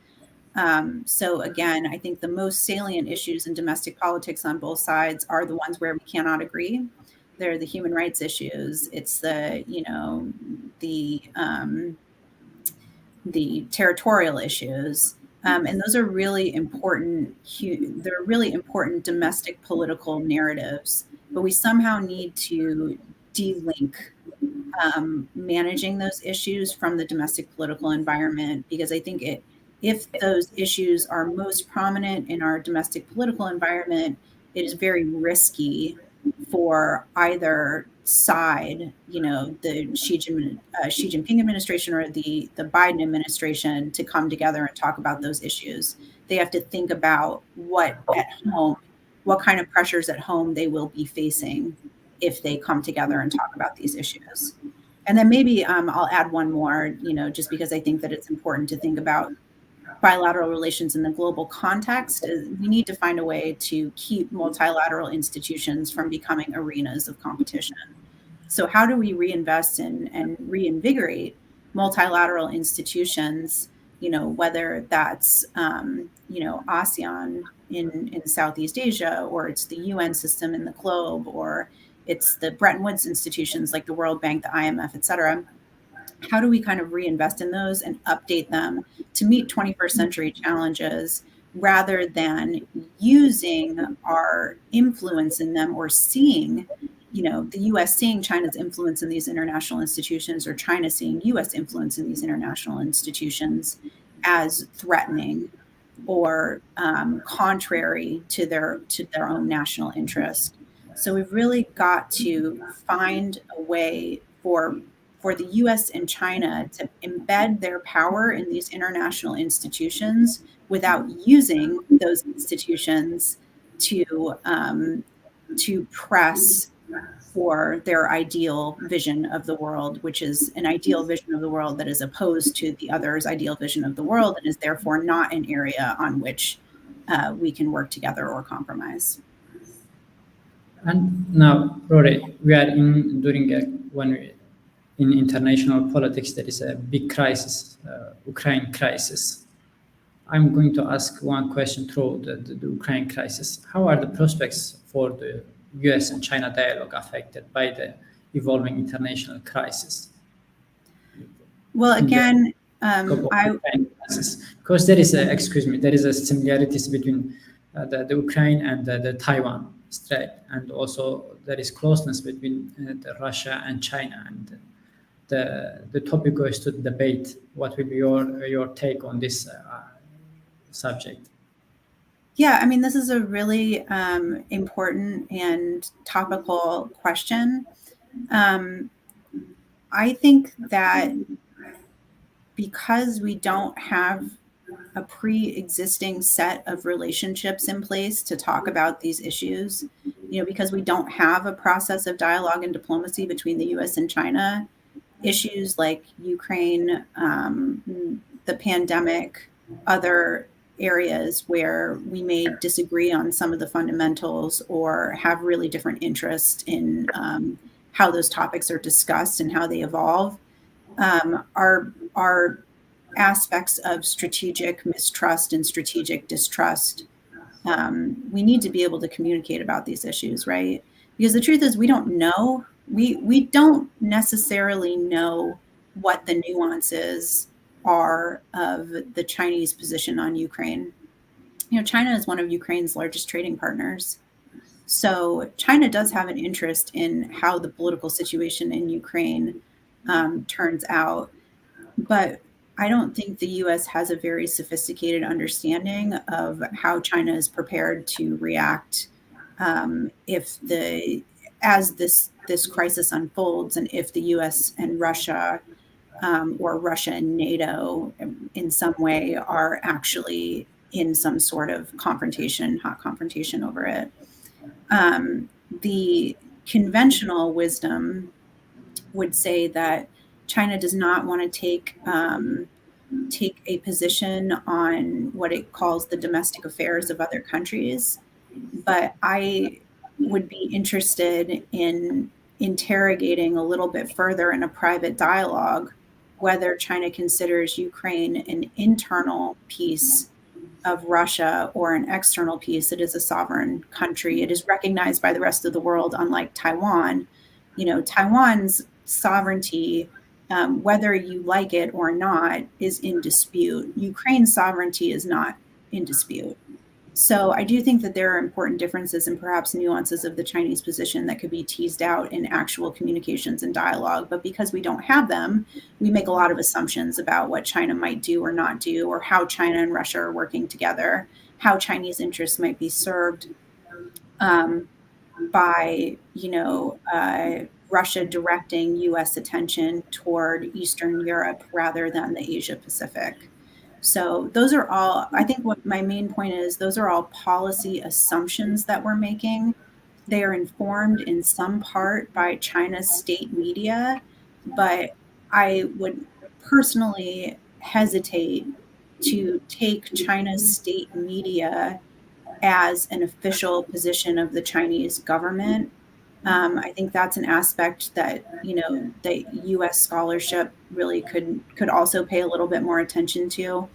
So again, I think the most salient issues in domestic politics on both sides are the ones where we cannot agree. They're the human rights issues. It's the territorial issues. And those are really important. They're really important domestic political narratives, but we somehow need to delink managing those issues from the domestic political environment, because I think if those issues are most prominent in our domestic political environment, it is very risky for either side, the Xi Jinping administration or the Biden administration, to come together and talk about those issues. They have to think about what kind of pressures at home they will be facing if they come together and talk about these issues. And then maybe I'll add one more, just because I think that it's important to think about bilateral relations in the global context. We need to find a way to keep multilateral institutions from becoming arenas of competition. So how do we reinvest in and reinvigorate multilateral institutions, whether that's, ASEAN in Southeast Asia, or it's the UN system in the globe, or it's the Bretton Woods institutions like the World Bank, the IMF, et cetera. how do we kind of reinvest in those and update them to meet 21st century challenges rather than using our influence in them, or seeing, the US seeing China's influence in these international institutions, or China seeing US influence in these international institutions as threatening or contrary to their own national interest. So we've really got to find a way for the US and China to embed their power in these international institutions without using those institutions to press for their ideal vision of the world, which is an ideal vision of the world that is opposed to the other's ideal vision of the world, and is therefore not an area on which we can work together or compromise. And now, Rory, we are in international politics, there is a big crisis, Ukraine crisis. I'm going to ask one question through the Ukraine crisis. How are the prospects for the US and China dialogue affected by the evolving international crisis? Well, again, because there is a similarities between the Ukraine and the Taiwan strait, and also there is closeness between the Russia and China. And the topic goes to debate. What will be your take on this subject? Yeah, I mean, this is a really important and topical question. I think that because we don't have a pre-existing set of relationships in place to talk about these issues, because we don't have a process of dialogue and diplomacy between the US and China, issues like Ukraine, the pandemic, other areas where we may disagree on some of the fundamentals or have really different interest in how those topics are discussed and how they evolve, are aspects of strategic mistrust and strategic distrust. We need to be able to communicate about these issues, right? Because the truth is, we don't know. We don't necessarily know what the nuances are of the Chinese position on Ukraine. China is one of Ukraine's largest trading partners. So China does have an interest in how the political situation in Ukraine turns out. But I don't think the US has a very sophisticated understanding of how China is prepared to react as this crisis unfolds, and if the US and Russia or Russia and NATO in some way are actually in some sort of hot confrontation over it. The conventional wisdom would say that China does not want to take a position on what it calls the domestic affairs of other countries. But I would be interested in interrogating a little bit further in a private dialogue whether China considers Ukraine an internal piece of Russia or an external piece. It is a sovereign country. It is recognized by the rest of the world, unlike Taiwan. Taiwan's sovereignty, whether you like it or not, is in dispute. Ukraine's sovereignty is not in dispute. So I do think that there are important differences and perhaps nuances of the Chinese position that could be teased out in actual communications and dialogue. But because we don't have them, we make a lot of assumptions about what China might do or not do, or how China and Russia are working together, how Chinese interests might be served by, Russia directing US attention toward Eastern Europe rather than the Asia Pacific. So those are all, I think what my main point is, those are all policy assumptions that we're making. They are informed in some part by China's state media, but I would personally hesitate to take China's state media as an official position of the Chinese government. I think that's an aspect that, the U.S. scholarship really could also pay a little bit more attention to.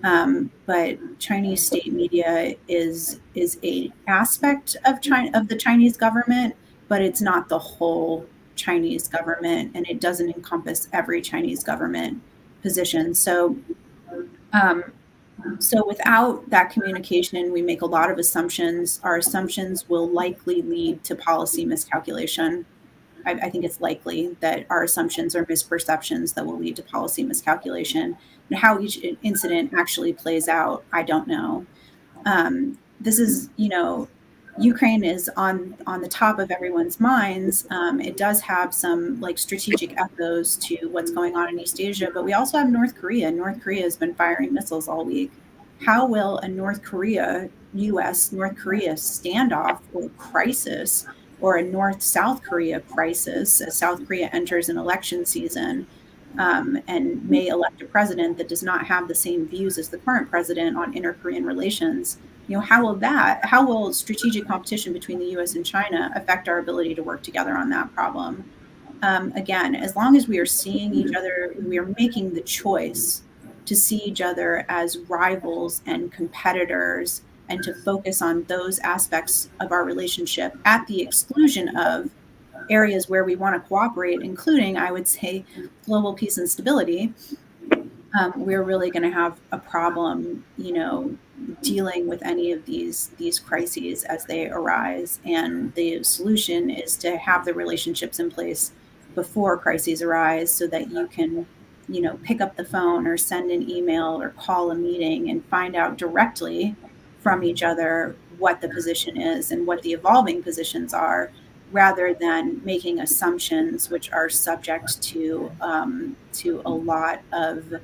But Chinese state media is a aspect of the Chinese government, but it's not the whole Chinese government, and it doesn't encompass every Chinese government position. So without that communication, we make a lot of assumptions. Our assumptions will likely lead to policy miscalculation. I think it's likely that our assumptions are misperceptions that will lead to policy miscalculation. And how each incident actually plays out, I don't know. This is, Ukraine is on the top of everyone's minds. It does have some like strategic echoes to what's going on in East Asia, but we also have North Korea. North Korea has been firing missiles all week. How will a US-North Korea standoff or crisis, or a North-South Korea crisis, as South Korea enters an election season and may elect a president that does not have the same views as the current president on inter-Korean relations? How will strategic competition between the US and China affect our ability to work together on that problem? Again, as long as we are seeing each other, we are making the choice to see each other as rivals and competitors, and to focus on those aspects of our relationship at the exclusion of areas where we want to cooperate, including, I would say, global peace and stability. We're really going to have a problem, dealing with any of these crises as they arise. And the solution is to have the relationships in place before crises arise, so that you can, pick up the phone or send an email or call a meeting and find out directly from each other what the position is and what the evolving positions are, rather than making assumptions which are subject to a lot of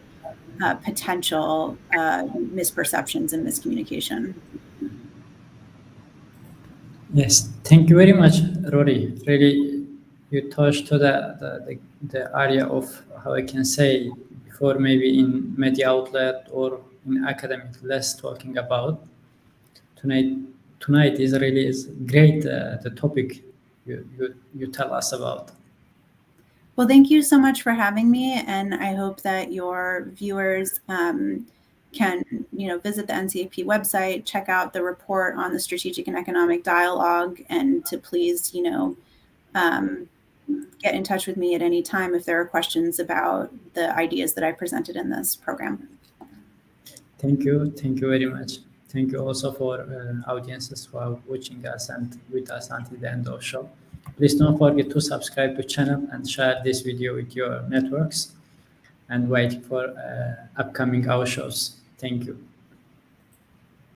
potential misperceptions and miscommunication. Yes, thank you very much, Rory. Really, you touched to the area of, how I can say, before maybe in media outlet or in academic less talking about. Tonight is great, the topic you tell us about. Well, thank you so much for having me, and I hope that your viewers can, visit the NCAP website, check out the report on the Strategic and Economic Dialogue, and to please, get in touch with me at any time if there are questions about the ideas that I presented in this program. Thank you very much. Thank you also for audiences who are watching us and with us until the end of the show. Please don't forget to subscribe to the channel and share this video with your networks, and wait for upcoming our shows. Thank you.